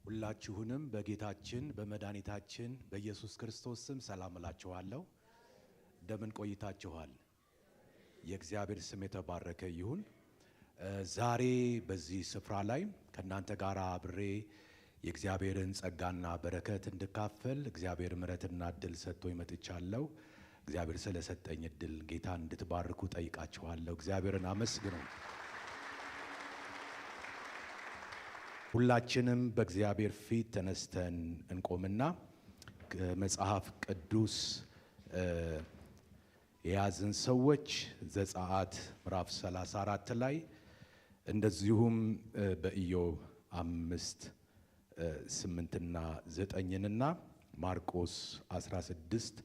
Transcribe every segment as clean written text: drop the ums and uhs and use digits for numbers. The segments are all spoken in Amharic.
ሁላችሁንም በጌታችን በመድኃኒታችን በኢየሱስ ክርስቶስ ስም ሰላም እላችኋለሁ። እንደምን ቆይታችኋል? የእግዚአብሔር ስም የተባረከ ይሁን። ዛሬ በዚህ ስፍራ ላይ ከናንተ ጋር አብሬ የእግዚአብሔርን ጸጋና በረከት እንድካፈል እግዚአብሔር ምሕረትና እድል ሰጥቶኝ መጥቻለሁ። እግዚአብሔር ስለሰጠኝ እድል ጌታን እንድትባርኩ ጠይቃችኋለሁ። እግዚአብሔርን አመስግኑ። ሁላችንም በእግዚአብሔር ፊት ተነስተን እንቆምና መጽሐፍ ቅዱስ የያዝን ሰዎች ዘጸአት ምዕራፍ 34 ላይ እንደዚሁም በኢዮብ 5:8 እና 9 ማርቆስ 16:17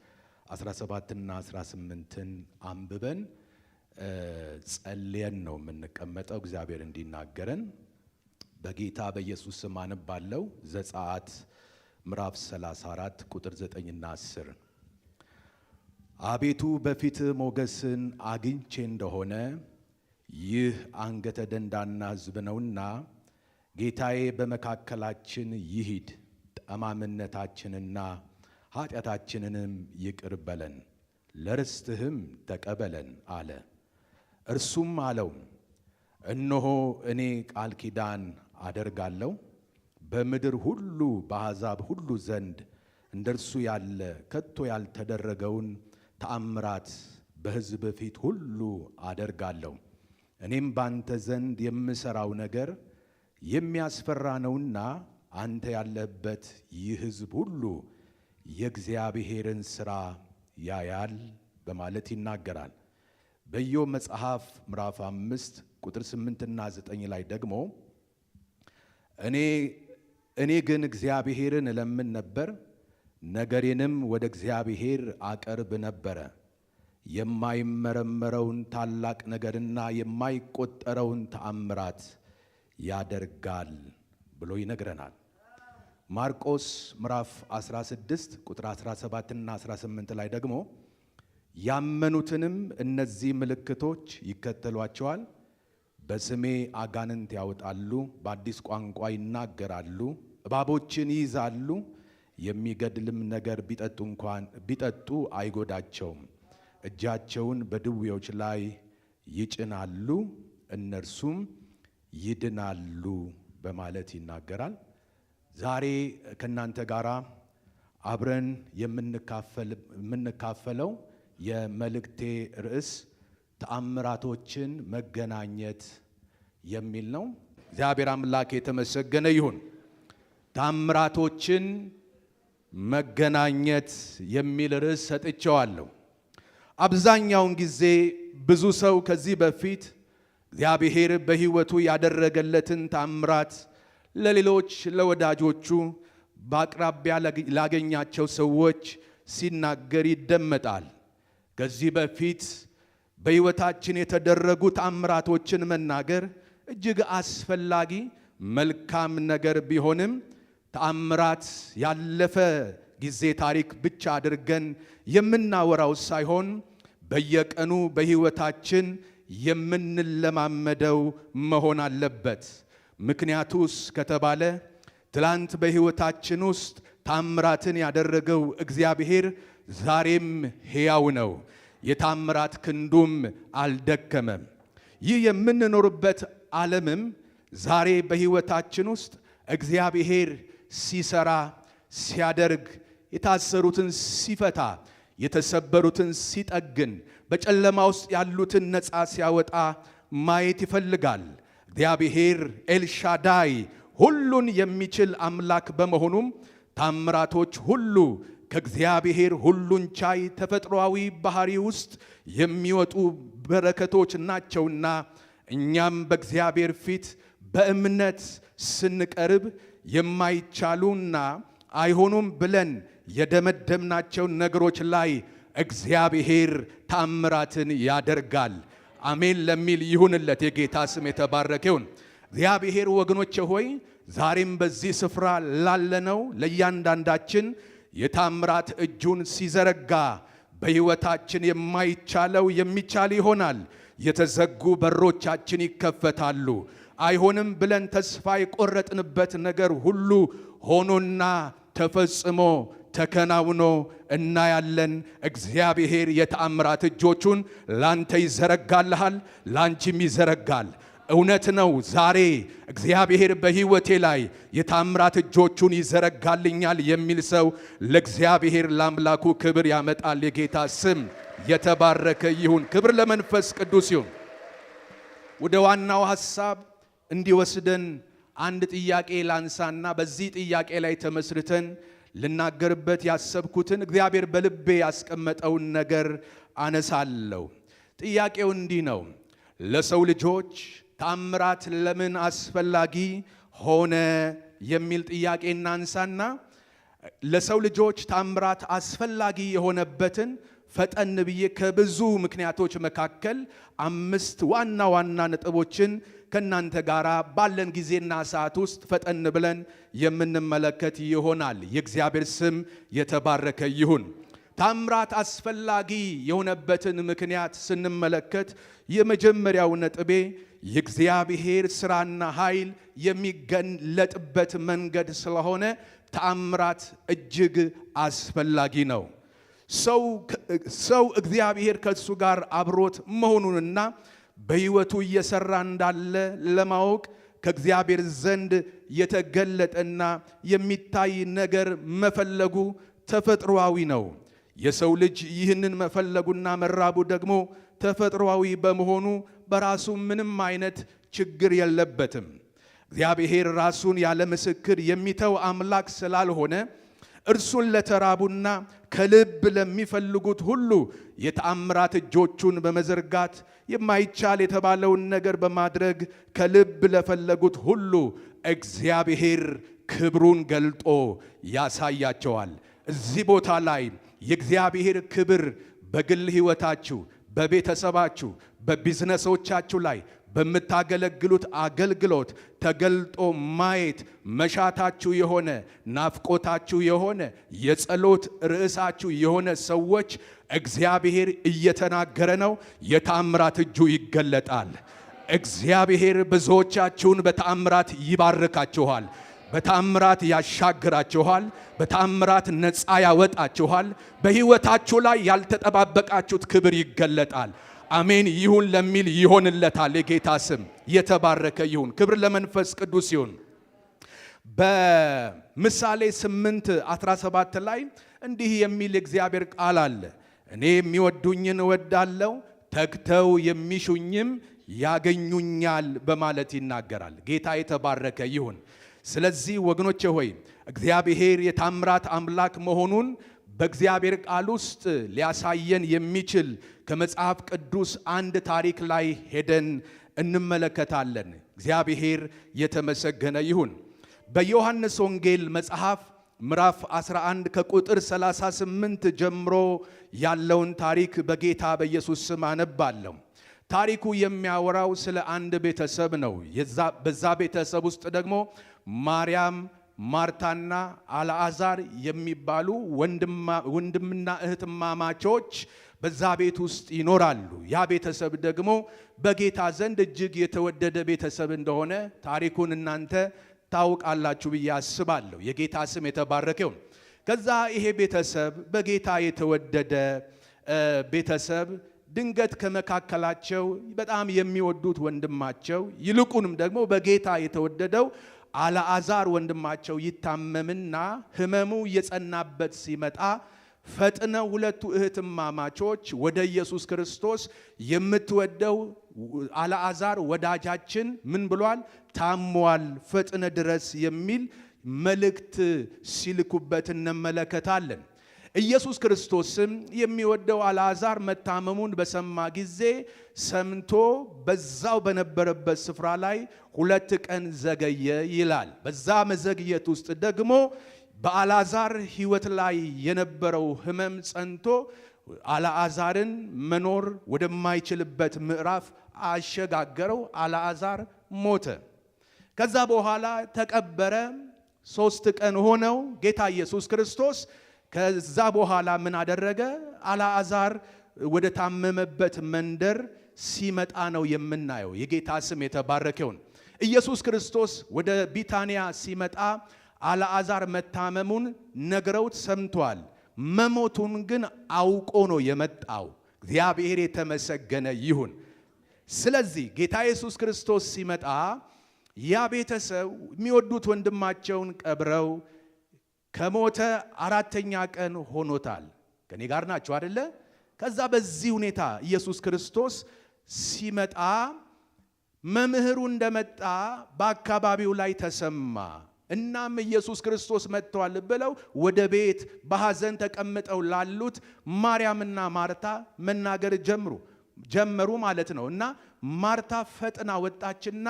እና 18 አንብበን ጸልየን ነው የምንቀመጠው። እግዚአብሔር እንዲናገረን በጌታ በኢየሱስ ስም አነባለሁ። ዘጸአት ምዕራፍ 34 ቁጥር 9 እና 10 አቤቱ በፊት ሞገስን አግኝቼ እንደሆነ ይህ አንገተ ደንዳና ሕዝብ ነውና ጌታዬ በመካከላችን ይሂድ፣ ጠማምነታችንና ኃጢአታችንንም ይቅር በለን፣ ለርስትህም ተቀበለን አለ። እርሱም አለው እነሆ እኔ ቃል ኪዳን አደርጋለሁ በምድር ሁሉ በአሕዛብ ሁሉ ዘንድ እንደርሱ ያለ ከቶ ያልተደረገውን ተአምራት በሕዝብ ፊት ሁሉ አደርጋለሁ። እኔም ባንተ ዘንድ የምሰራው ነገር የሚያስፈራ ነውና አንተ ያለህበት ይህ ሕዝብ ሁሉ የእግዚአብሔርን ሥራ ያያል በማለት ይናገራል። በኢዮብ መጽሐፍ ምዕራፍ 5 ቁጥር 8 እና 9 ላይ ደግሞ እኔ ግን እግዚአብሔርን እለምን ነበር፣ ነገሬንም ወደ እግዚአብሔር አቀርብ ነበረ። የማይመረመረውን ታላቅ ነገርና የማይቆጠረውን ተአምራት ያደርጋል ብሎ ይነግረናል። ማርቆስ ምዕራፍ 16 ቁጥር 17 እና 18 ላይ ደግሞ ያመኑትንም እነዚህ ምልክቶች ይከተሏቸዋል፣ በስሜ አጋንንት ያወጣሉ፣ በአዲስ ቋንቋ ይናገራሉ፣ እባቦችን ይይዛሉ፣ የሚገድልም ነገር ቢጠጡ አይጎዳቸውም፣ እጃቸውን በድዌዎች ላይ ይጭናሉ፣ እነርሱም ይድናሉ በማለት ይናገራል። ዛሬ ከናንተ ጋር አብረን የምንካፈለው የመልእክቴ ርዕስ ተአምራቶችን መገናኘት የሚል ነው። እግዚአብሔር አምላክ የተመሰገነ ይሁን። ተአምራቶችን መገናኘት የሚል ርዕስ ሰጥቼዋለሁ። አብዛኛውን ጊዜ ብዙ ሰው ከዚህ በፊት እግዚአብሔር በሕይወቱ ያደረገለትን ተአምራት ለሌሎች ለወዳጆቹ በአቅራቢያ ላገኛቸው ሰዎች ሲናገር ይደመጣል። ከዚህ በፊት በሕይወታችን የተደረጉ ተአምራቶችን መናገር እጅግ አስፈላጊ መልካም ነገር ቢሆንም ተአምራት ያለፈ ጊዜ ታሪክ ብቻ አድርገን የምናወራው ሳይሆን በየቀኑ በሕይወታችን የምንለማመደው መሆን አለበት። ምክንያቱስ ከተባለ ትላንት በሕይወታችን ውስጥ ተአምራትን ያደረገው እግዚአብሔር ዛሬም ሕያው ነው፣ የተአምራት ክንዱም አልደከመም። ይህ የምንኖርበት ዓለምም ዛሬ በሕይወታችን ውስጥ እግዚአብሔር ሲሰራ ሲያደርግ፣ የታሰሩትን ሲፈታ፣ የተሰበሩትን ሲጠግን፣ በጨለማ ውስጥ ያሉትን ነፃ ሲያወጣ ማየት ይፈልጋል። እግዚአብሔር ኤልሻዳይ ሁሉን የሚችል አምላክ በመሆኑም ታምራቶች ሁሉ ከእግዚአብሔር ሁሉን ቻይ ተፈጥሯዊ ባህሪ ውስጥ የሚወጡ በረከቶች ናቸውና እኛም በእግዚአብሔር ፊት በእምነት ስንቀርብ የማይቻሉና አይሆኑም ብለን የደመደምናቸው ነገሮች ላይ እግዚአብሔር ተአምራትን ያደርጋል። አሜን ለሚል ይሁንለት። የጌታ ስም የተባረከ ይሁን። እግዚአብሔር ወገኖቼ ሆይ ዛሬም በዚህ ስፍራ ላለነው ለእያንዳንዳችን የተአምራት እጁን ሲዘረጋ በሕይወታችን የማይቻለው የሚቻል ይሆናል። የተዘጉ በሮቻችን ይከፈታሉ። አይሆንም ብለን ተስፋ የቆረጥንበት ነገር ሁሉ ሆኖና ተፈጽሞ ተከናውኖ እናያለን። እግዚአብሔር የተአምራት እጆቹን ላንተ ይዘረጋልሃል፣ ላንቺም ይዘረጋል። እውነት ነው። ዛሬ እግዚአብሔር በሕይወቴ ላይ የተአምራት እጆቹን ይዘረጋልኛል የሚል ሰው ለእግዚአብሔር ለአምላኩ ክብር ያመጣል። የጌታ ስም የተባረከ ይሁን። ክብር ለመንፈስ ቅዱስ ይሁን። ወደ ዋናው ሐሳብ እንዲወስደን አንድ ጥያቄ ላንሳና በዚህ ጥያቄ ላይ ተመስርተን ልናገርበት ያሰብኩትን እግዚአብሔር በልቤ ያስቀመጠውን ነገር አነሳለሁ። ጥያቄው እንዲህ ነው። ለሰው ልጆች ተአምራት ለምን አስፈላጊ ሆነ የሚል ጥያቄ እናንሳና ለሰው ልጆች ተአምራት አስፈላጊ የሆነበትን ፈጠን ብዬ ከብዙ ምክንያቶች መካከል 5 ዋና ዋና ነጥቦችን ከናንተ ጋር ባለን ጊዜና ሰዓት ውስጥ ፈጠን ብለን የምንመለከት ይሆናል። የእግዚአብሔር ስም የተባረከ ይሁን። ተአምራት አስፈላጊ የሆነበትን ምክንያት ስንመለከት የመጀመሪያው ነጥቤ የእግዚአብሔር ሥራና ኃይል የሚገለጥበት መንገድ ስለሆነ ተአምራት እጅግ አስፈላጊ ነው። ሰው እግዚአብሔር ከሱ ጋር አብሮት መሆኑንና በሕይወቱ እየሰራ እንዳለ ለማወቅ ከእግዚአብሔር ዘንድ የተገለጠና የሚታይ ነገር መፈለጉ ተፈጥሯዊ ነው። የሰው ልጅ ይህንን መፈለጉና መራቡ ደግሞ ተፈጥሯዊ በመሆኑ በራሱ ምንም አይነት ችግር የለበትም። እግዚአብሔር ራሱን ያለ ምስክር የሚተው አምላክ ስላልሆነ እርሱን ለተራቡና ከልብ ለሚፈልጉት ሁሉ የተአምራት እጆቹን በመዘርጋት የማይቻል የተባለውን ነገር በማድረግ ከልብ ለፈለጉት ሁሉ እግዚአብሔር ክብሩን ገልጦ ያሳያቸዋል። እዚህ ቦታ ላይ የእግዚአብሔር ክብር በግል ሕይወታችሁ፣ በቤተሰባችሁ፣ በቢዝነሶቻችሁ ላይ በምታገለግሉት አገልግሎት ተገልጦ ማየት መሻታችሁ የሆነ ናፍቆታችሁ የሆነ የጸሎት ርዕሳችሁ የሆነ ሰዎች እግዚአብሔር እየተናገረ ነው። የተአምራት እጁ ይገለጣል። እግዚአብሔር ብዙዎቻችሁን በተአምራት ይባርካችኋል። በተአምራት ያሻግራችኋል። በተአምራት ነፃ ያወጣችኋል። በሕይወታችሁ ላይ ያልተጠባበቃችሁት ክብር ይገለጣል። አሜን ይሁን ለሚል ይሆንለታል። የጌታ ስም የተባረከ ይሁን። ክብር ለመንፈስ ቅዱስ ይሁን። በምሳሌ 8:17 ላይ እንዲህ የሚል እግዚአብሔር ቃል አለ። እኔ የሚወዱኝን እወዳለሁ፣ ተግተው የሚሹኝም ያገኙኛል በማለት ይናገራል። ጌታ የተባረከ ይሁን። ስለዚህ ወገኖቼ ሆይ እግዚአብሔር የታምራት አምላክ መሆኑን በእግዚአብሔር ቃል ውስጥ ሊያሳየን የሚችል ከመጽሐፍ ቅዱስ አንድ ታሪክ ላይ ሄደን እንመለከታለን። እግዚአብሔር የተመሰገነ ይሁን። በዮሐንስ ወንጌል መጽሐፍ ምዕራፍ 11 ከቁጥር 38 ጀምሮ ያለውን ታሪክ በጌታ በኢየሱስ ስም አነባለሁ። ታሪኩ የሚያወራው ስለ አንድ ቤተሰብ ነው። በዛ ቤተሰብ ውስጥ ደግሞ ማርያም፣ ማርታና አልዓዛር የሚባሉ ወንድምና እህትማማቾች በዛ ቤት ውስጥ ይኖራሉ። ያ ቤተሰብ ደግሞ በጌታ ዘንድ እጅግ የተወደደ ቤተሰብ እንደሆነ ታሪኩን እናንተ ታውቃላችሁ ብዬ አስባለሁ። የጌታ ስም የተባረከ ይሁን። ከዛ ይሄ ቤተሰብ በጌታ የተወደደ ቤተሰብ ድንገት ከመካከላቸው በጣም የሚወዱት ወንድማቸው ይልቁንም ደግሞ በጌታ የተወደደው አልዓዛር ወንድማቸው ይታመምና ሕመሙ እየጸናበት ሲመጣ ፈጥነው ሁለቱ እህትማማቾች ወደ ኢየሱስ ክርስቶስ የምትወደው አልዓዛር ወዳጃችን ምን ብሏል? ታሟል፣ ፈጥነ ድረስ የሚል መልእክት ሲልኩበት እንመለከታለን። ኢየሱስ ክርስቶስም የሚወደው አልዓዛር መታመሙን በሰማ ጊዜ ሰምቶ በዛው በነበረበት ስፍራ ላይ 2 ቀን ዘገየ ይላል። በዛ መዘግየት ውስጥ ደግሞ በአልዓዛር ሕይወት ላይ የነበረው ሕመም ጸንቶ አልዓዛርን መኖር ወደማይችልበት ምዕራፍ አሸጋገረው። አልዓዛር ሞተ። ከዛ በኋላ ተቀበረ። 3 ቀን ሆነው ጌታ ኢየሱስ ክርስቶስ ከዛ በኋላ ምን አደረገ? አልዓዛር ወደ ታመመበት መንደር ሲመጣ ነው የምናየው። የጌታ ስም የተባረከ ይሁን። ኢየሱስ ክርስቶስ ወደ ቢታንያ ሲመጣ አልዓዛር መታመሙን ነግረውት ሰምቷል። መሞቱን ግን አውቆ ነው የመጣው። እግዚአብሔር የተመሰገነ ይሁን። ስለዚህ ጌታ ኢየሱስ ክርስቶስ ሲመጣ ያ ቤተሰብ የሚወዱት ወንድማቸውን ቀብረው ከሞተ 4ኛ ቀን ሆኖታል። ከኔ ጋር ናቸው አይደለ? ከዛ በዚህ ሁኔታ ኢየሱስ ክርስቶስ ሲመጣ መምህሩ እንደመጣ በአካባቢው ላይ ተሰማ። እናም ኢየሱስ ክርስቶስ መጥቷል ብለው ወደ ቤት በሐዘን ተቀምጠው ላሉት ማርያምና ማርታ መናገር ጀመሩ ማለት ነው። እና ማርታ ፈጥና ወጣችና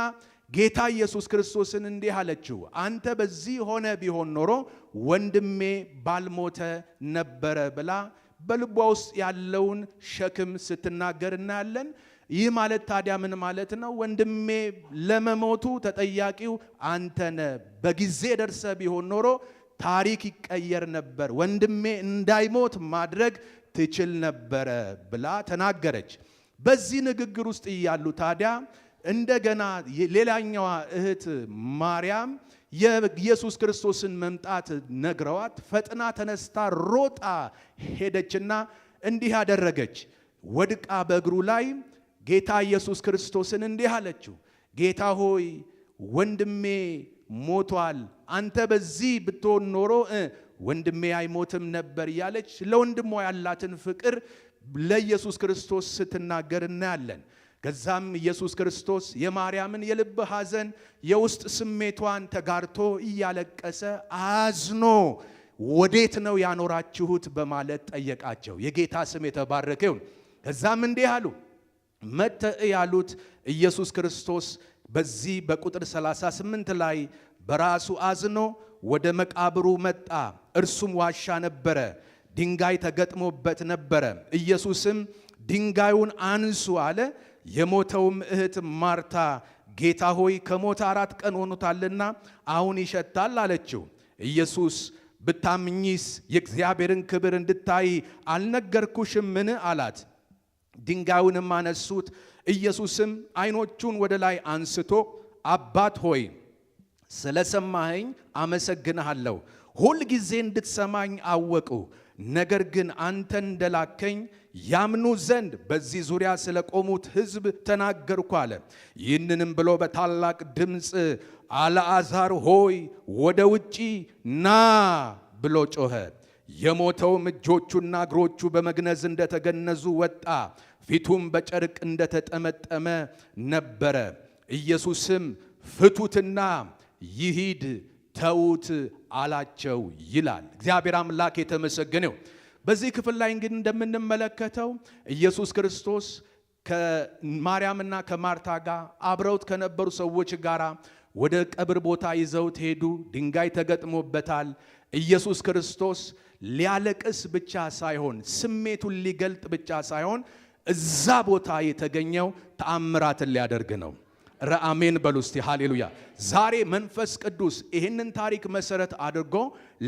ጌታ ኢየሱስ ክርስቶስን እንዲህ አለችው፣ አንተ በዚህ ሆነ ቢሆን ኖሮ ወንድሜ ባልሞተ ነበረ ብላ በልቧ ውስጥ ያለውን ሸክም ስትናገር እናያለን። ይህ ማለት ታዲያ ምን ማለት ነው? ወንድሜ ለመሞቱ ተጠያቂው አንተ ነህ። በጊዜ ደርሰ ቢሆን ኖሮ ታሪክ ይቀየር ነበር፣ ወንድሜ እንዳይሞት ማድረግ ትችል ነበረ ብላ ተናገረች። በዚህ ንግግር ውስጥ እያሉ ታዲያ እንደገና ሌላኛዋ እህት ማርያም የኢየሱስ ክርስቶስን መምጣት ነግረዋት ፈጥና ተነስታ ሮጣ ሄደችና እንዲህ አደረገች። ወድቃ በእግሩ ላይ ጌታ ኢየሱስ ክርስቶስን እንዲህ አለችው፣ ጌታ ሆይ ወንድሜ ሞቷል፣ አንተ በዚህ ብትሆን ኖሮ ወንድሜ አይሞትም ነበር እያለች ለወንድሟ ያላትን ፍቅር ለኢየሱስ ክርስቶስ ስትናገር እናያለን። ከዛም ኢየሱስ ክርስቶስ የማርያምን የልብ ሐዘን የውስጥ ስሜቷን ተጋርቶ እያለቀሰ አዝኖ ወዴት ነው ያኖራችሁት በማለት ጠየቃቸው። የጌታ ስም የተባረከ ይሁን። ከዛም እንዲህ አሉ፣ መተ ያሉት ኢየሱስ ክርስቶስ በዚህ በቁጥር 38 ላይ በራሱ አዝኖ ወደ መቃብሩ መጣ። እርሱም ዋሻ ነበረ፣ ድንጋይ ተገጥሞበት ነበረ። ኢየሱስም ድንጋዩን አንሱ አለ። የሞተውም እህት ማርታ ጌታ ሆይ ከሞተ 4 ቀን ሆኖታልና አሁን ይሸታል አለችው። ኢየሱስ ብታምኚስ የእግዚአብሔርን ክብር እንድታይ አልነገርኩሽምን አላት። ድንጋዩንም አነሱት። ኢየሱስም ዓይኖቹን ወደ ላይ አንስቶ አባት ሆይ ስለሰማኸኝ አመሰግንሃለሁ። ሁል ጊዜ እንድትሰማኝ አወቁ። ነገር ግን አንተ እንደላከኝ ያምኑ ዘንድ በዚህ ዙሪያ ስለቆሙት ሕዝብ ተናገርኩ አለ። ይህንንም ብሎ በታላቅ ድምፅ አልዓዛር ሆይ ወደ ውጪ ና ብሎ ጮኸ። የሞተውም እጆቹና እግሮቹ በመግነዝ እንደተገነዙ ወጣ፣ ፊቱም በጨርቅ እንደተጠመጠመ ነበረ። ኢየሱስም ፍቱትና ይሂድ ተዉት አላቸው ይላል። እግዚአብሔር አምላክ የተመሰገነው። በዚህ ክፍል ላይ እንግዲህ እንደምንመለከተው ኢየሱስ ክርስቶስ ከማርያምና ከማርታ ጋር አብረውት ከነበሩ ሰዎች ጋር ወደ ቀብር ቦታ ይዘውት ሄዱ። ድንጋይ ተገጥሞበታል። ኢየሱስ ክርስቶስ ሊያለቅስ ብቻ ሳይሆን ስሜቱን ሊገልጥ ብቻ ሳይሆን እዛ ቦታ የተገኘው ተአምራትን ሊያደርግ ነው። ረአሜን በሉስቲ ሃሌሉያ። ዛሬ መንፈስ ቅዱስ ይህንን ታሪክ መሰረት አድርጎ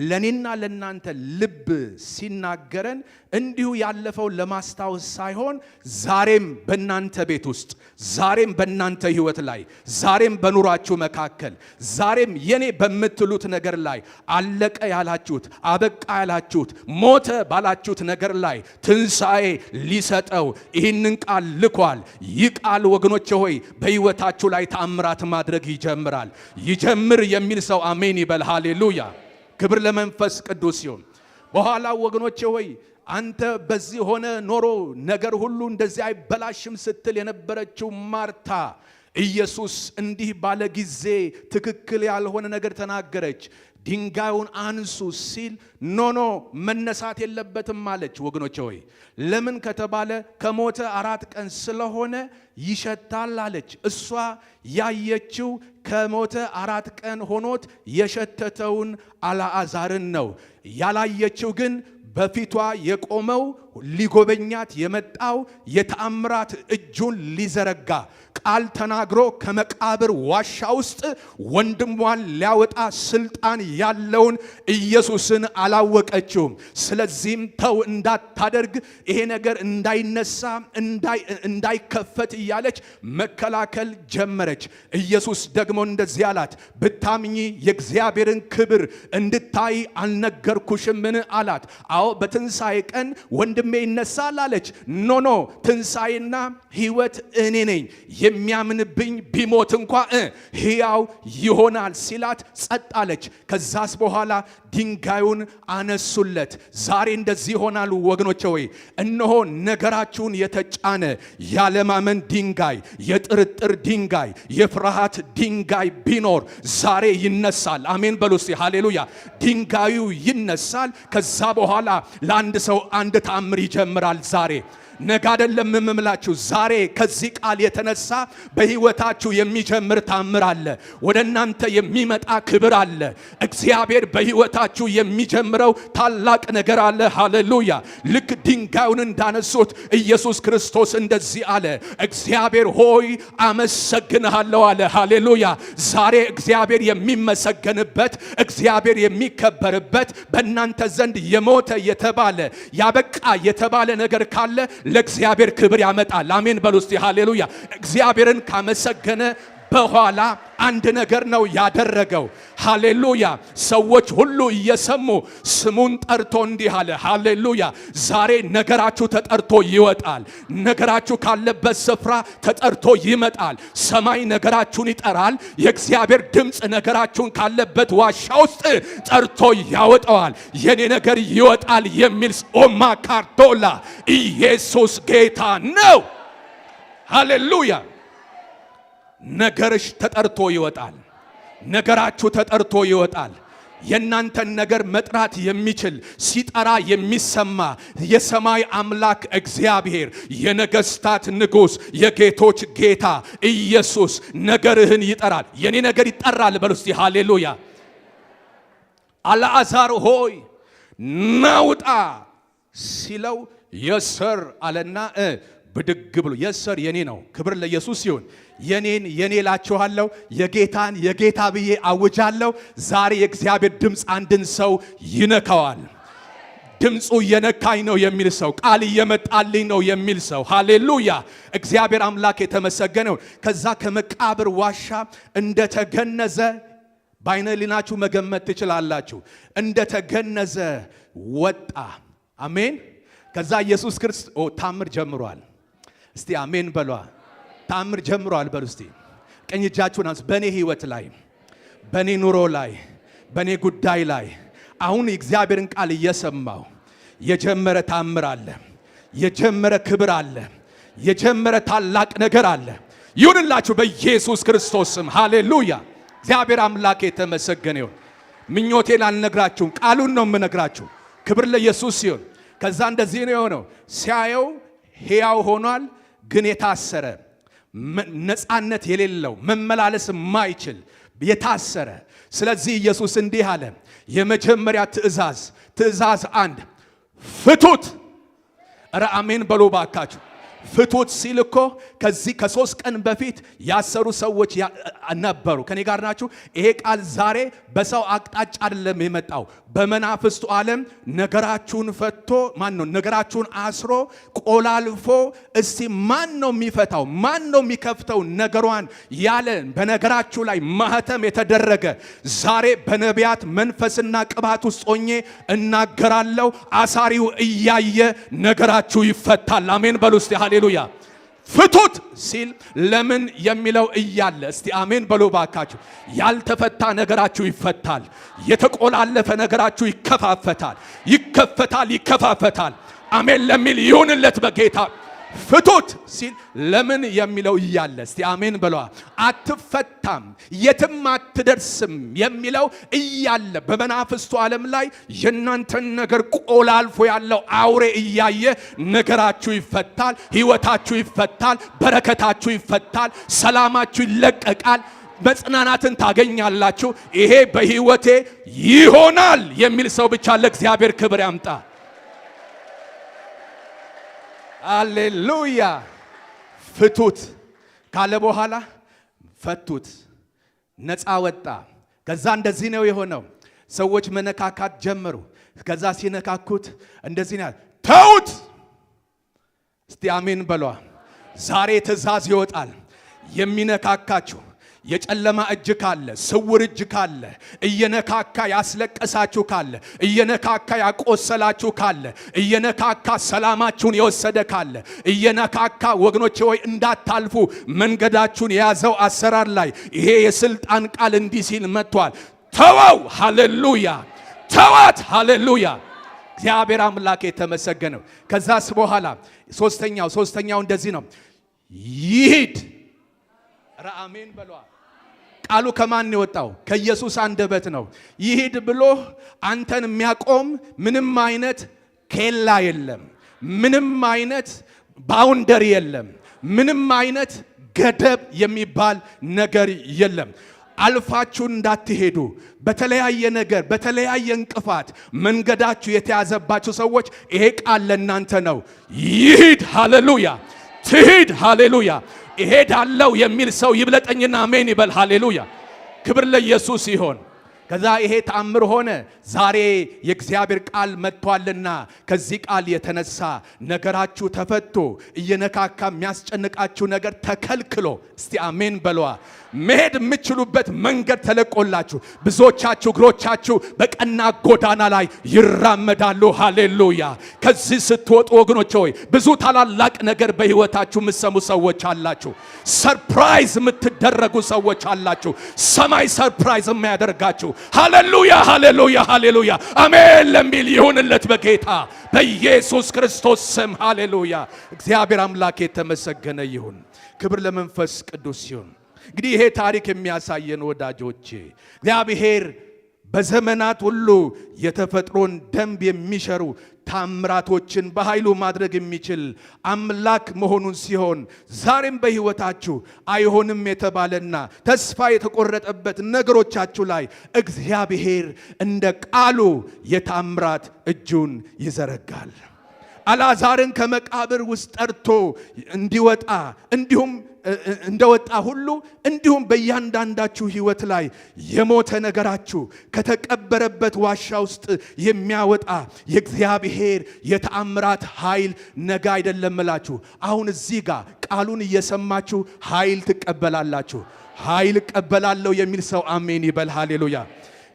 ለኔና ለናንተ ልብ ሲናገረን እንዲሁ ያለፈው ለማስታወስ ሳይሆን ዛሬም በእናንተ ቤት ውስጥ፣ ዛሬም በእናንተ ህይወት ላይ፣ ዛሬም በኑራችሁ መካከል፣ ዛሬም የኔ በምትሉት ነገር ላይ አለቀ ያላችሁት፣ አበቃ ያላችሁት፣ ሞተ ባላችሁት ነገር ላይ ትንሣኤ ሊሰጠው ይህንን ቃል ልኳል። ይህ ቃል ወገኖቼ ሆይ በህይወታችሁ ላይ ተአምራት ማድረግ ይጀምራል። ይጀምር የሚል ሰው አሜን ይበል። ሃሌሉያ። ክብር ለመንፈስ ቅዱስ ይሁን። በኋላ ወገኖቼ ሆይ አንተ በዚህ ሆነ ኖሮ ነገር ሁሉ እንደዚህ አይበላሽም ስትል የነበረችው ማርታ ኢየሱስ እንዲህ ባለ ጊዜ ትክክል ያልሆነ ነገር ተናገረች። ድንጋዩን አንሱ ሲል ኖ መነሳት የለበትም አለች። ወገኖቼ ሆይ ለምን ከተባለ ከሞተ 4 ቀን ስለሆነ ይሸታል አለች። እሷ ያየችው ከሞተ 4 ቀን ሆኖት የሸተተውን አልዓዛርን ነው። ያላየችው ግን በፊቷ የቆመው ሊጎበኛት የመጣው የተአምራት እጁን ሊዘረጋ ቃል ተናግሮ ከመቃብር ዋሻ ውስጥ ወንድሟን ሊያወጣ ስልጣን ያለውን ኢየሱስን አላወቀችውም። ስለዚህም ተው እንዳታደርግ፣ ይሄ ነገር እንዳይነሳ እንዳይከፈት እያለች መከላከል ጀመረች። ኢየሱስ ደግሞ እንደዚህ አላት፣ ብታምኚ የእግዚአብሔርን ክብር እንድታይ አልነገርኩሽምን አላት። አዎ በትንሣኤ ቀን ወንድሜ ይነሳል አለች። ኖ ትንሣኤና ሕይወት እኔ ነኝ፣ የሚያምንብኝ ቢሞት እንኳ ሕያው ይሆናል ሲላት ጸጥ አለች። ከዛስ በኋላ ድንጋዩን አነሱለት። ዛሬ እንደዚህ ይሆናሉ ወገኖቼ ሆይ፣ እነሆ ነገራችሁን የተጫነ ያለማመን ድንጋይ፣ የጥርጥር ድንጋይ፣ የፍርሃት ድንጋይ ቢኖር ዛሬ ይነሳል። አሜን በሉ እስቲ ሃሌሉያ። ድንጋዩ ይነሳል። ከዛ በኋላ ለአንድ ሰው አንድ ተአምር ይጀምራል ዛሬ። ነገ አይደለም የምምላችሁ፣ ዛሬ ከዚህ ቃል የተነሳ በህይወታችሁ የሚጀምር ታምር አለ። ወደ እናንተ የሚመጣ ክብር አለ። እግዚአብሔር በህይወታችሁ የሚጀምረው ታላቅ ነገር አለ። ሃሌሉያ። ልክ ድንጋዩን እንዳነሱት ኢየሱስ ክርስቶስ እንደዚህ አለ፣ እግዚአብሔር ሆይ አመሰግንሃለሁ አለ። ሃሌሉያ። ዛሬ እግዚአብሔር የሚመሰገንበት፣ እግዚአብሔር የሚከበርበት፣ በእናንተ ዘንድ የሞተ የተባለ ያበቃ የተባለ ነገር ካለ ለእግዚአብሔር ክብር ያመጣል። አሜን በሉ እስቲ ሃሌሉያ። እግዚአብሔርን ካመሰገነ በኋላ አንድ ነገር ነው ያደረገው። ሃሌሉያ። ሰዎች ሁሉ እየሰሙ ስሙን ጠርቶ እንዲህ አለ። ሃሌሉያ። ዛሬ ነገራችሁ ተጠርቶ ይወጣል። ነገራችሁ ካለበት ስፍራ ተጠርቶ ይመጣል። ሰማይ ነገራችሁን ይጠራል። የእግዚአብሔር ድምፅ ነገራችሁን ካለበት ዋሻ ውስጥ ጠርቶ ያወጣዋል። የኔ ነገር ይወጣል የሚል ኦማ ካርቶላ ኢየሱስ ጌታ ነው። ሃሌሉያ። ነገርሽ ተጠርቶ ይወጣል። ነገራችሁ ተጠርቶ ይወጣል። የእናንተን ነገር መጥራት የሚችል ሲጠራ የሚሰማ የሰማይ አምላክ እግዚአብሔር፣ የነገስታት ንጉሥ፣ የጌቶች ጌታ ኢየሱስ ነገርህን ይጠራል። የኔ ነገር ይጠራል በሉ እስቲ ሃሌሉያ። አልዓዛር ሆይ ናውጣ ሲለው የሰር አለና ብድግ ብሎ የሰር የኔ ነው። ክብር ለኢየሱስ ይሁን። የኔን እላችኋለሁ፣ የጌታን የጌታ ብዬ አውጃለሁ። ዛሬ የእግዚአብሔር ድምፅ አንድን ሰው ይነካዋል። ድምፁ እየነካኝ ነው የሚል ሰው፣ ቃል እየመጣልኝ ነው የሚል ሰው፣ ሃሌሉያ። እግዚአብሔር አምላክ የተመሰገነው። ከዛ ከመቃብር ዋሻ እንደተገነዘ በዓይነ ሕሊናችሁ መገመት ትችላላችሁ። እንደተገነዘ ወጣ። አሜን። ከዛ ኢየሱስ ክርስቶስ ታምር ጀምሯል። እስቲ አሜን በሏ። ታምር ጀምሯል በሉ እስቲ። ቀኝ እጃችሁን አንሱ። በኔ ህይወት ላይ፣ በኔ ኑሮ ላይ፣ በኔ ጉዳይ ላይ አሁን የእግዚአብሔርን ቃል እየሰማው የጀመረ ታምር አለ። የጀመረ ክብር አለ። የጀመረ ታላቅ ነገር አለ። ይሁንላችሁ በኢየሱስ ክርስቶስ ስም ሃሌሉያ። እግዚአብሔር አምላክ የተመሰገነ ይሁን። ምኞቴን አልነግራችሁም፣ ቃሉን ነው የምነግራችሁ። ክብር ለኢየሱስ ይሁን። ከዛ እንደዚህ ነው የሆነው። ሲያየው ሕያው ሆኗል፣ ግን የታሰረ ነፃነት የሌለው መመላለስ የማይችል የታሰረ። ስለዚህ ኢየሱስ እንዲህ አለ። የመጀመሪያ ትእዛዝ 1 ፍቱት። ኧረ አሜን በሉ ባካችሁ። ፍቱት ሲል እኮ ከዚህ ከ3 ቀን በፊት ያሰሩ ሰዎች ነበሩ። ከኔ ጋር ናችሁ? ይሄ ቃል ዛሬ በሰው አቅጣጫ አይደለም የመጣው። በመናፍስቱ ዓለም ነገራችሁን ፈቶ ማን ነው ነገራችሁን አስሮ ቆላልፎ፣ እስቲ ማን ነው የሚፈታው? ማን ነው የሚከፍተው ነገሯን ያለ በነገራችሁ ላይ ማህተም የተደረገ ዛሬ በነቢያት መንፈስና ቅባት ውስጥ ሆኜ እናገራለሁ። አሳሪው እያየ ነገራችሁ ይፈታል። አሜን በሉ እስቲ ሃሌሉያ። ፍቱት ሲል ለምን የሚለው እያለ እስቲ አሜን በሉ ባካችሁ። ያልተፈታ ነገራችሁ ይፈታል። የተቆላለፈ ነገራችሁ ይከፋፈታል፣ ይከፈታል፣ ይከፋፈታል። አሜን ለሚል ይሁንለት በጌታ። ፍቱት ሲል ለምን የሚለው እያለ እስቲ አሜን በሏ። አትፈታም፣ የትም አትደርስም የሚለው እያለ በመናፍስቱ ዓለም ላይ የእናንተን ነገር ቆላልፎ ያለው አውሬ እያየ ነገራችሁ ይፈታል፣ ሕይወታችሁ ይፈታል፣ በረከታችሁ ይፈታል፣ ሰላማችሁ ይለቀቃል፣ መጽናናትን ታገኛላችሁ። ይሄ በሕይወቴ ይሆናል የሚል ሰው ብቻ ለእግዚአብሔር ክብር ያምጣ። ሃሌሉያ። ፍቱት ካለ በኋላ ፈቱት፣ ነፃ ወጣ። ከዛ እንደዚህ ነው የሆነው። ሰዎች መነካካት ጀመሩ። ከዛ ሲነካኩት እንደዚህ ነው፣ ተውት። እስቲ አሜን በሏ። ዛሬ ትእዛዝ ይወጣል። የሚነካካችሁ የጨለማ እጅ ካለ፣ ስውር እጅ ካለ፣ እየነካካ ያስለቀሳችሁ ካለ፣ እየነካካ ያቆሰላችሁ ካለ፣ እየነካካ ሰላማችሁን የወሰደ ካለ፣ እየነካካ ወገኖቼ ሆይ እንዳታልፉ መንገዳችሁን የያዘው አሰራር ላይ ይሄ የስልጣን ቃል እንዲህ ሲል መጥቷል። ተወው። ሃሌሉያ። ተዋት። ሃሌሉያ። እግዚአብሔር አምላክ የተመሰገነው። ከዛስ በኋላ ሶስተኛው እንደዚህ ነው፣ ይሂድ። አሜን በሏ። ቃሉ ከማን የወጣው? ከኢየሱስ አንደበት ነው። ይሂድ ብሎ አንተን የሚያቆም ምንም አይነት ኬላ የለም፣ ምንም አይነት ባውንደሪ የለም፣ ምንም አይነት ገደብ የሚባል ነገር የለም። አልፋችሁ እንዳትሄዱ በተለያየ ነገር በተለያየ እንቅፋት መንገዳችሁ የተያዘባችሁ ሰዎች ይሄ ቃል ለእናንተ ነው። ይሂድ። ሃሌሉያ። ትሂድ። ሃሌሉያ። እሄዳለሁ የሚል ሰው ይብለጠኝና አሜን ይበል። ሃሌሉያ። ክብር ለኢየሱስ ይሆን። ከዛ ይሄ ተአምር ሆነ። ዛሬ የእግዚአብሔር ቃል መጥቷልና ከዚህ ቃል የተነሳ ነገራችሁ ተፈቶ እየነካካ የሚያስጨንቃችሁ ነገር ተከልክሎ፣ እስቲ አሜን በሏ። መሄድ የምትችሉበት መንገድ ተለቆላችሁ ብዙዎቻችሁ እግሮቻችሁ በቀና ጎዳና ላይ ይራመዳሉ። ሃሌሉያ። ከዚህ ስትወጡ ወገኖች ሆይ ብዙ ታላላቅ ነገር በሕይወታችሁ የምትሰሙ ሰዎች አላችሁ። ሰርፕራይዝ የምትደረጉ ሰዎች አላችሁ። ሰማይ ሰርፕራይዝ የሚያደርጋችሁ። ሃሌሉያ፣ ሃሌሉያ፣ ሃሌሉያ። አሜን ለሚል ይሁንለት በጌታ በኢየሱስ ክርስቶስ ስም። ሃሌሉያ። እግዚአብሔር አምላክ የተመሰገነ ይሁን። ክብር ለመንፈስ ቅዱስ ይሁን። እንግዲህ ይሄ ታሪክ የሚያሳየን ወዳጆቼ እግዚአብሔር በዘመናት ሁሉ የተፈጥሮን ደንብ የሚሸሩ ታምራቶችን በኃይሉ ማድረግ የሚችል አምላክ መሆኑን ሲሆን ዛሬም በሕይወታችሁ አይሆንም የተባለና ተስፋ የተቆረጠበት ነገሮቻችሁ ላይ እግዚአብሔር እንደ ቃሉ የታምራት እጁን ይዘረጋል። አልዓዛርን ከመቃብር ውስጥ ጠርቶ እንዲወጣ እንዲሁም እንደወጣ ሁሉ እንዲሁም በእያንዳንዳችሁ ሕይወት ላይ የሞተ ነገራችሁ ከተቀበረበት ዋሻ ውስጥ የሚያወጣ የእግዚአብሔር የተአምራት ኃይል ነገ አይደለም እላችሁ፣ አሁን እዚህ ጋር ቃሉን እየሰማችሁ ኃይል ትቀበላላችሁ። ኃይል እቀበላለሁ የሚል ሰው አሜን ይበል። ሃሌሉያ።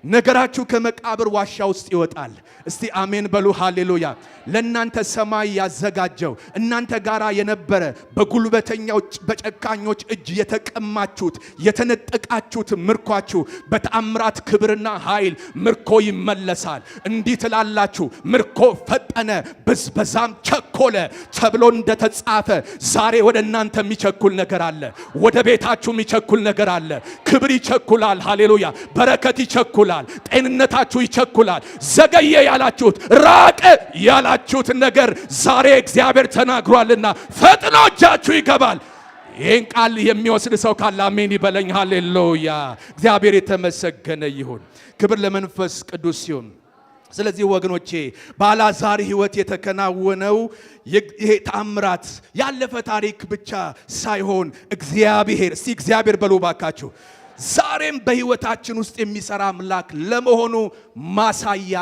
ነገራችሁ ከመቃብር ዋሻ ውስጥ ይወጣል። እስቲ አሜን በሉ። ሃሌሉያ። ለእናንተ ሰማይ ያዘጋጀው እናንተ ጋራ የነበረ በጉልበተኛዎች በጨካኞች እጅ የተቀማችሁት የተነጠቃችሁት ምርኳችሁ በተአምራት ክብርና ኃይል ምርኮ ይመለሳል። እንዲህ ትላላችሁ፣ ምርኮ ፈጠነ ብዝበዛም ቸኮለ ተብሎ እንደተጻፈ ዛሬ ወደ እናንተ የሚቸኩል ነገር አለ። ወደ ቤታችሁ የሚቸኩል ነገር አለ። ክብር ይቸኩላል። ሃሌሉያ። በረከት ይቸኩላል። ጤንነታችሁ ይቸኩላል። ዘገየ ያላችሁት ራቀ ያላችሁት ነገር ዛሬ እግዚአብሔር ተናግሯልና ፈጥኖ እጃችሁ ይገባል። ይህን ቃል የሚወስድ ሰው ካለ አሜን ይበለኝ። ሃሌሉያ። እግዚአብሔር የተመሰገነ ይሁን። ክብር ለመንፈስ ቅዱስ ይሁን። ስለዚህ ወገኖቼ በአልዓዛር ሕይወት የተከናወነው ይሄ ተአምራት ያለፈ ታሪክ ብቻ ሳይሆን እግዚአብሔር እስቲ እግዚአብሔር በሉ ባካችሁ ዛሬም በሕይወታችን ውስጥ የሚሰራ አምላክ ለመሆኑ ማሳያ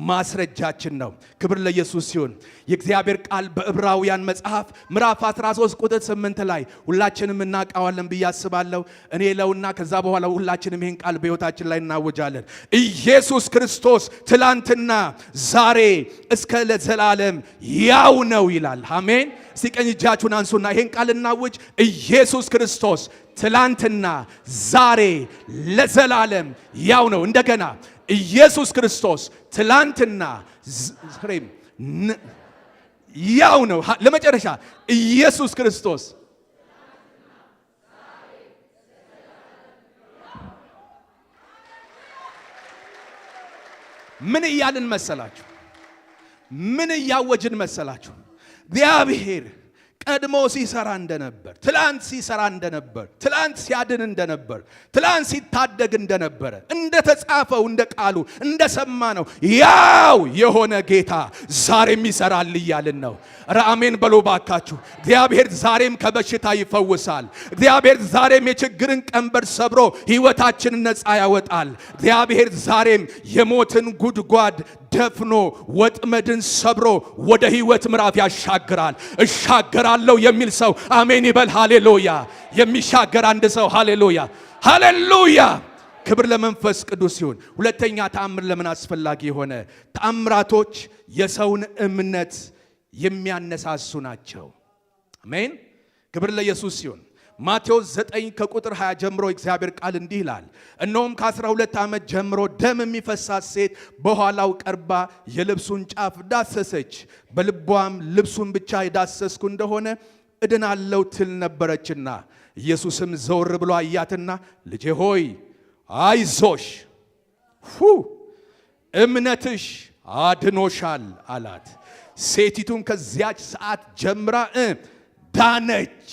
ማስረጃችን ነው። ክብር ለኢየሱስ ሲሆን የእግዚአብሔር ቃል በዕብራውያን መጽሐፍ ምዕራፍ 13 ቁጥር 8 ላይ ሁላችንም እናውቀዋለን ብዬ አስባለሁ። እኔ ለውና ከዛ በኋላ ሁላችንም ይህን ቃል በሕይወታችን ላይ እናወጃለን። ኢየሱስ ክርስቶስ ትላንትና ዛሬ እስከ ለዘላለም ያው ነው ይላል። አሜን። እስቲ ቀኝ እጃችሁን አንሱና ይህን ቃል እናውጅ። ኢየሱስ ክርስቶስ ትላንትና ዛሬ ለዘላለም ያው ነው። እንደገና ኢየሱስ ክርስቶስ ትላንትና ያው ነው። ለመጨረሻ ኢየሱስ ክርስቶስ ምን እያልን መሰላችሁ? ምን እያወጅን መሰላችሁ? እግዚአብሔር ቀድሞ ሲሰራ እንደነበር፣ ትላንት ሲሰራ እንደነበር፣ ትላንት ሲያድን እንደነበር፣ ትላንት ሲታደግ እንደነበረ እንደተጻፈው እንደ ቃሉ እንደሰማነው ያው የሆነ ጌታ ዛሬም ይሰራል እያልን ነው። አሜን በሉ ባካችሁ። እግዚአብሔር ዛሬም ከበሽታ ይፈውሳል። እግዚአብሔር ዛሬም የችግርን ቀንበር ሰብሮ ሕይወታችንን ነፃ ያወጣል። እግዚአብሔር ዛሬም የሞትን ጉድጓድ ደፍኖ ወጥመድን ሰብሮ ወደ ሕይወት ምዕራፍ ያሻግራል። እሻገራለሁ የሚል ሰው አሜን ይበል። ሃሌሉያ! የሚሻገር አንድ ሰው ሃሌሉያ! ሃሌሉያ! ክብር ለመንፈስ ቅዱስ ይሁን። ሁለተኛ ተአምር ለምን አስፈላጊ ሆነ? ተአምራቶች የሰውን እምነት የሚያነሳሱ ናቸው። አሜን። ክብር ለኢየሱስ ይሁን። ማቴዎስ 9 ከቁጥር 20 ጀምሮ እግዚአብሔር ቃል እንዲህ ይላል። እነሆም ከ12 ዓመት ጀምሮ ደም የሚፈሳት ሴት በኋላው ቀርባ የልብሱን ጫፍ ዳሰሰች። በልቧም ልብሱን ብቻ የዳሰስኩ እንደሆነ እድናለሁ ትል ነበረችና፣ ኢየሱስም ዘወር ብሎ አያትና ልጄ ሆይ አይዞሽ፣ እምነትሽ አድኖሻል አላት። ሴቲቱም ከዚያች ሰዓት ጀምራ ዳነች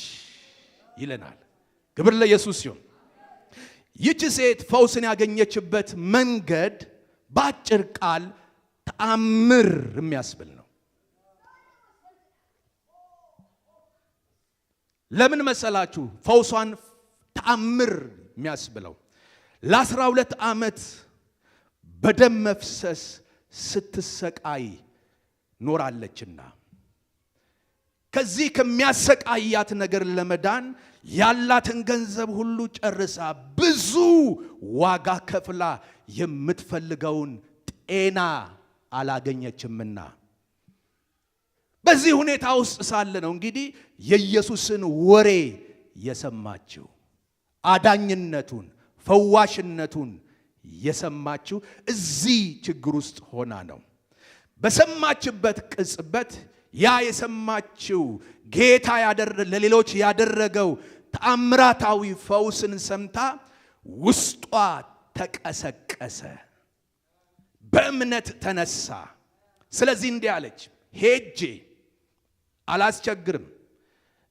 ይለናል። ክብር ለኢየሱስ ይሁን። ይህች ሴት ፈውስን ያገኘችበት መንገድ በአጭር ቃል ተአምር የሚያስብል ነው። ለምን መሰላችሁ? ፈውሷን ተአምር የሚያስብለው ለ12 ዓመት በደም መፍሰስ ስትሰቃይ ኖራለችና ከዚህ ከሚያሰቃያት ነገር ለመዳን ያላትን ገንዘብ ሁሉ ጨርሳ ብዙ ዋጋ ከፍላ የምትፈልገውን ጤና አላገኘችምና በዚህ ሁኔታ ውስጥ ሳለ ነው እንግዲህ የኢየሱስን ወሬ የሰማችው። አዳኝነቱን፣ ፈዋሽነቱን የሰማችው እዚህ ችግር ውስጥ ሆና ነው። በሰማችበት ቅጽበት ያ የሰማችው ጌታ ለሌሎች ያደረገው ተአምራታዊ ፈውስን ሰምታ ውስጧ ተቀሰቀሰ፣ በእምነት ተነሳ። ስለዚህ እንዲህ አለች፣ ሄጄ አላስቸግርም፣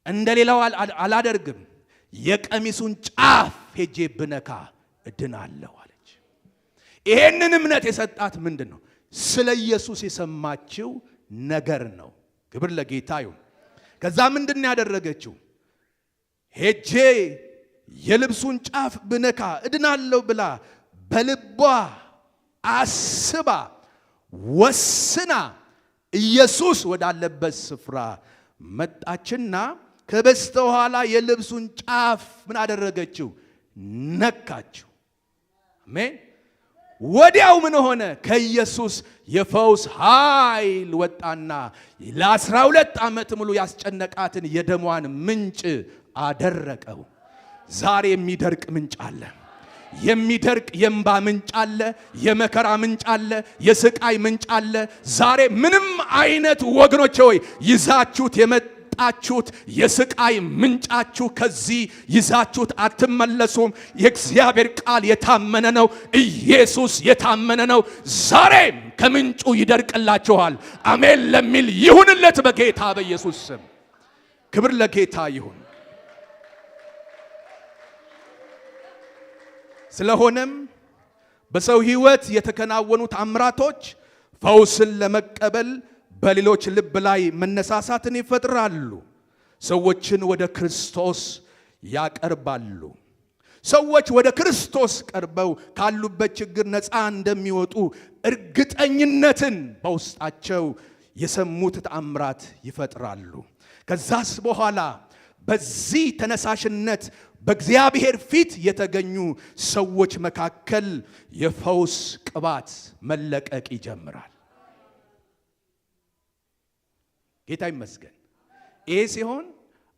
እንደሌላው አላደርግም፣ የቀሚሱን ጫፍ ሄጄ ብነካ እድናለሁ አለች። ይሄንን እምነት የሰጣት ምንድን ነው? ስለ ኢየሱስ የሰማችው ነገር ነው። ክብር ለጌታ ይሁን። ከዛ ምንድን ያደረገችው? ሄጄ የልብሱን ጫፍ ብነካ እድናለሁ ብላ በልቧ አስባ ወስና ኢየሱስ ወዳለበት ስፍራ መጣችና ከበስተኋላ የልብሱን ጫፍ ምን አደረገችው? ነካችው። አሜን። ወዲያው ምን ሆነ? ከኢየሱስ የፈውስ ኃይል ወጣና ለ12 ዓመት ሙሉ ያስጨነቃትን የደሟን ምንጭ አደረቀው። ዛሬ የሚደርቅ ምንጭ አለ። የሚደርቅ የእንባ ምንጭ አለ። የመከራ ምንጭ አለ። የስቃይ ምንጭ አለ። ዛሬ ምንም አይነት ወገኖች ሆይ ይዛችሁት የመጣችሁት የስቃይ ምንጫችሁ ከዚህ ይዛችሁት አትመለሱም። የእግዚአብሔር ቃል የታመነ ነው። ኢየሱስ የታመነ ነው። ዛሬም ከምንጩ ይደርቅላችኋል። አሜን ለሚል ይሁንለት በጌታ በኢየሱስ ስም። ክብር ለጌታ ይሁን። ስለሆነም በሰው ሕይወት የተከናወኑ ተአምራቶች ፈውስን ለመቀበል በሌሎች ልብ ላይ መነሳሳትን ይፈጥራሉ። ሰዎችን ወደ ክርስቶስ ያቀርባሉ። ሰዎች ወደ ክርስቶስ ቀርበው ካሉበት ችግር ነፃ እንደሚወጡ እርግጠኝነትን በውስጣቸው የሰሙት ተአምራት ይፈጥራሉ። ከዛስ በኋላ በዚህ ተነሳሽነት በእግዚአብሔር ፊት የተገኙ ሰዎች መካከል የፈውስ ቅባት መለቀቅ ይጀምራል። ጌታ ይመስገን። ይሄ ሲሆን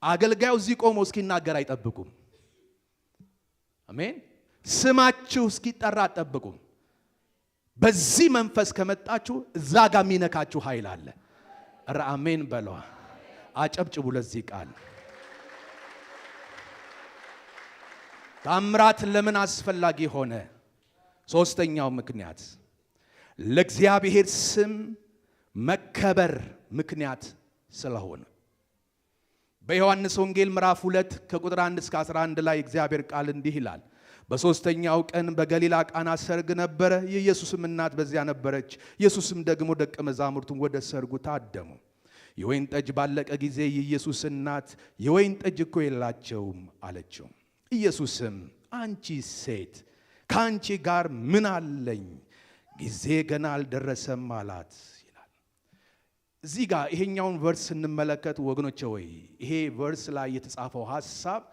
አገልጋዩ እዚህ ቆሞ እስኪናገር አይጠብቁም። አሜን። ስማችሁ እስኪጠራ አትጠብቁም። በዚህ መንፈስ ከመጣችሁ እዛ ጋር የሚነካችሁ ኃይል አለ። ኧረ አሜን በለዋ። አጨብጭቡ ለዚህ ቃል። ተአምራት ለምን አስፈላጊ ሆነ? ሶስተኛው ምክንያት ለእግዚአብሔር ስም መከበር ምክንያት ስለሆነ። በዮሐንስ ወንጌል ምዕራፍ 2 ከቁጥር 1 እስከ 11 ላይ እግዚአብሔር ቃል እንዲህ ይላል። በሶስተኛው ቀን በገሊላ ቃና ሰርግ ነበረ። የኢየሱስም እናት በዚያ ነበረች። ኢየሱስም ደግሞ ደቀ መዛሙርቱን ወደ ሰርጉ ታደሙ። የወይን ጠጅ ባለቀ ጊዜ የኢየሱስ እናት የወይን ጠጅ እኮ የላቸውም አለችው። ኢየሱስም አንቺ ሴት ከአንቺ ጋር ምን አለኝ? ጊዜ ገና አልደረሰም አላት ይላል። እዚህ ጋር ይሄኛውን ቨርስ ስንመለከት ወገኖቼ ወይ ይሄ ቨርስ ላይ የተጻፈው ሐሳብ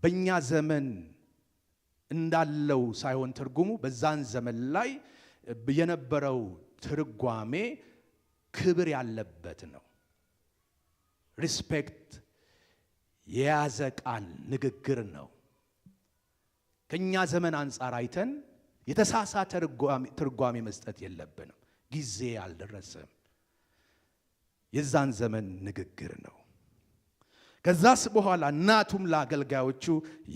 በእኛ ዘመን እንዳለው ሳይሆን ትርጉሙ በዛን ዘመን ላይ የነበረው ትርጓሜ ክብር ያለበት ነው። ሪስፔክት የያዘ ቃል ንግግር ነው። ከኛ ዘመን አንፃር አይተን የተሳሳተ ትርጓሜ መስጠት የለብንም። ጊዜ አልደረሰም። የዛን ዘመን ንግግር ነው። ከዛስ በኋላ እናቱም ለአገልጋዮቹ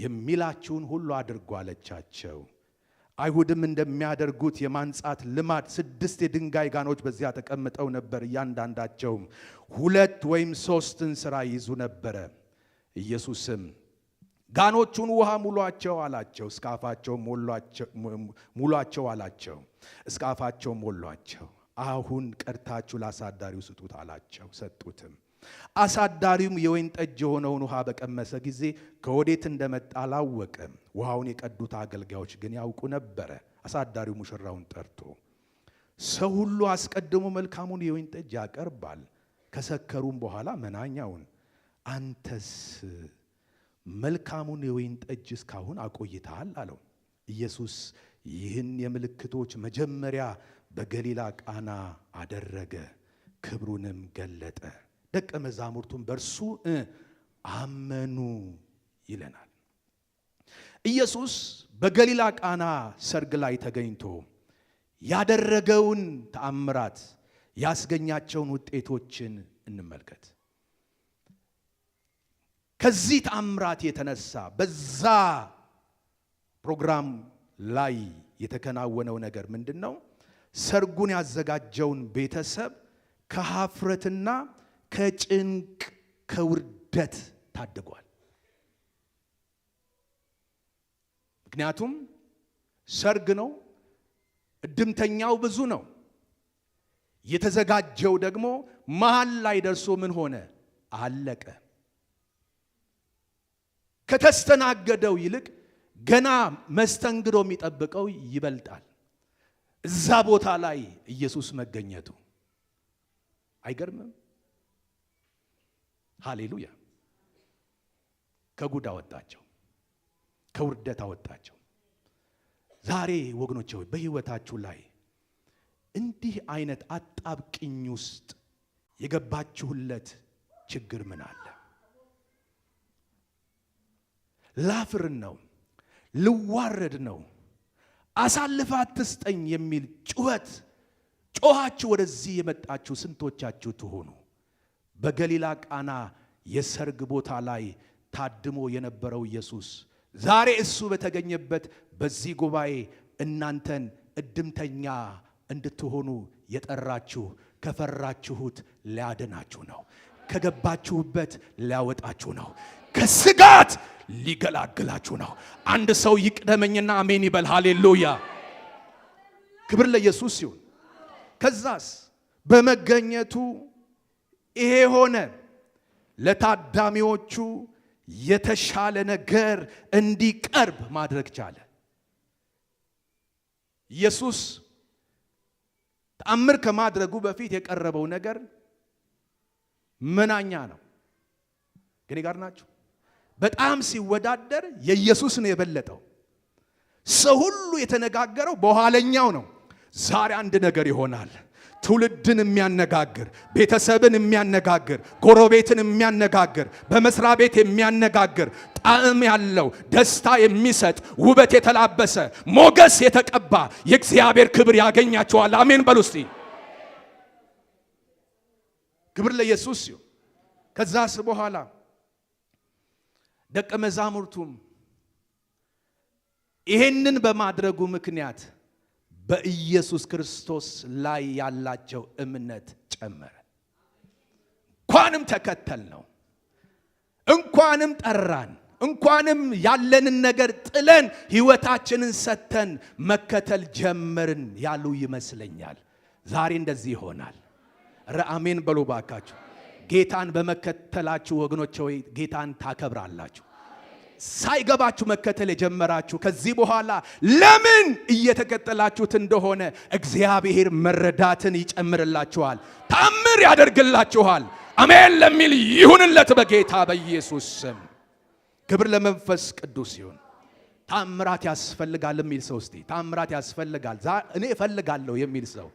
የሚላችሁን ሁሉ አድርጉ አለቻቸው። አይሁድም እንደሚያደርጉት የማንጻት ልማድ 6 የድንጋይ ጋኖች በዚያ ተቀምጠው ነበር። እያንዳንዳቸውም 2 ወይም 3 እንስራ ይዙ ነበረ። ኢየሱስም ጋኖቹን ውሃ ሙሏቸው አላቸው። እስከ አፋቸው ሙሏቸው አላቸው። እስከ አፋቸው ሞሏቸው። አሁን ቀድታችሁ ለአሳዳሪው ስጡት አላቸው። ሰጡትም። አሳዳሪውም የወይን ጠጅ የሆነውን ውሃ በቀመሰ ጊዜ ከወዴት እንደመጣ አላወቀም። ውሃውን የቀዱት አገልጋዮች ግን ያውቁ ነበረ። አሳዳሪው ሙሽራውን ጠርቶ ሰው ሁሉ አስቀድሞ መልካሙን የወይን ጠጅ ያቀርባል፣ ከሰከሩም በኋላ መናኛውን። አንተስ መልካሙን የወይን ጠጅ እስካሁን አቆይተሃል አለው። ኢየሱስ ይህን የምልክቶች መጀመሪያ በገሊላ ቃና አደረገ፣ ክብሩንም ገለጠ፣ ደቀ መዛሙርቱን በእርሱ አመኑ ይለናል። ኢየሱስ በገሊላ ቃና ሰርግ ላይ ተገኝቶ ያደረገውን ተአምራት ያስገኛቸውን ውጤቶችን እንመልከት። ከዚህ ተአምራት የተነሳ በዛ ፕሮግራም ላይ የተከናወነው ነገር ምንድነው? ሰርጉን ያዘጋጀውን ቤተሰብ ከሀፍረትና ከጭንቅ ከውርደት ታድጓል። ምክንያቱም ሰርግ ነው፣ እድምተኛው ብዙ ነው። የተዘጋጀው ደግሞ መሃል ላይ ደርሶ ምን ሆነ? አለቀ። ከተስተናገደው ይልቅ ገና መስተንግዶ የሚጠብቀው ይበልጣል። እዛ ቦታ ላይ ኢየሱስ መገኘቱ አይገርምም? ሃሌሉያ! ከጉድ አወጣቸው፣ ከውርደት አወጣቸው። ዛሬ ወገኖቼ ሆይ በሕይወታችሁ ላይ እንዲህ አይነት አጣብቅኝ ውስጥ የገባችሁለት ችግር ምን አለ? ላፍርን ነው፣ ልዋረድ ነው፣ አሳልፈ አትስጠኝ የሚል ጩኸት ጮኻችሁ ወደዚህ የመጣችሁ ስንቶቻችሁ ትሆኑ? በገሊላ ቃና የሰርግ ቦታ ላይ ታድሞ የነበረው ኢየሱስ ዛሬ እሱ በተገኘበት በዚህ ጉባኤ እናንተን እድምተኛ እንድትሆኑ የጠራችሁ ከፈራችሁት ሊያድናችሁ ነው። ከገባችሁበት ሊያወጣችሁ ነው። ከስጋት ሊገላግላችሁ ነው። አንድ ሰው ይቅደመኝና አሜን ይበል። ሃሌሉያ! ክብር ለኢየሱስ ይሁን። ከዛስ በመገኘቱ ይሄ ሆነ። ለታዳሚዎቹ የተሻለ ነገር እንዲቀርብ ማድረግ ቻለ። ኢየሱስ ተአምር ከማድረጉ በፊት የቀረበው ነገር መናኛ ነው። ከኔ ጋር ናችሁ? በጣም ሲወዳደር የኢየሱስ ነው የበለጠው። ሰው ሁሉ የተነጋገረው በኋለኛው ነው። ዛሬ አንድ ነገር ይሆናል። ትውልድን የሚያነጋግር፣ ቤተሰብን የሚያነጋግር፣ ጎረቤትን የሚያነጋግር፣ በመስሪያ ቤት የሚያነጋግር፣ ጣዕም ያለው ደስታ የሚሰጥ ውበት የተላበሰ ሞገስ የተቀባ የእግዚአብሔር ክብር ያገኛቸዋል። አሜን በሉ እስቲ። ክብር ለኢየሱስ ይሁን። ከዛስ በኋላ ደቀ መዛሙርቱም ይሄንን በማድረጉ ምክንያት በኢየሱስ ክርስቶስ ላይ ያላቸው እምነት ጨመረ። እንኳንም ተከተል ነው። እንኳንም ጠራን፣ እንኳንም ያለንን ነገር ጥለን ሕይወታችንን ሰተን መከተል ጀመርን ያሉ ይመስለኛል። ዛሬ እንደዚህ ይሆናል። አሜን በሉ ባካችሁ። ጌታን በመከተላችሁ ወገኖች ሆይ ጌታን ታከብራላችሁ። ሳይገባችሁ መከተል የጀመራችሁ ከዚህ በኋላ ለምን እየተከተላችሁት እንደሆነ እግዚአብሔር መረዳትን ይጨምርላችኋል፣ ታምር ያደርግላችኋል። አሜን ለሚል ይሁንለት በጌታ በኢየሱስ ስም። ክብር ለመንፈስ ቅዱስ ይሁን። ታምራት ያስፈልጋል የሚል ሰው እስቲ ታምራት ያስፈልጋል እኔ እፈልጋለሁ የሚል ሰው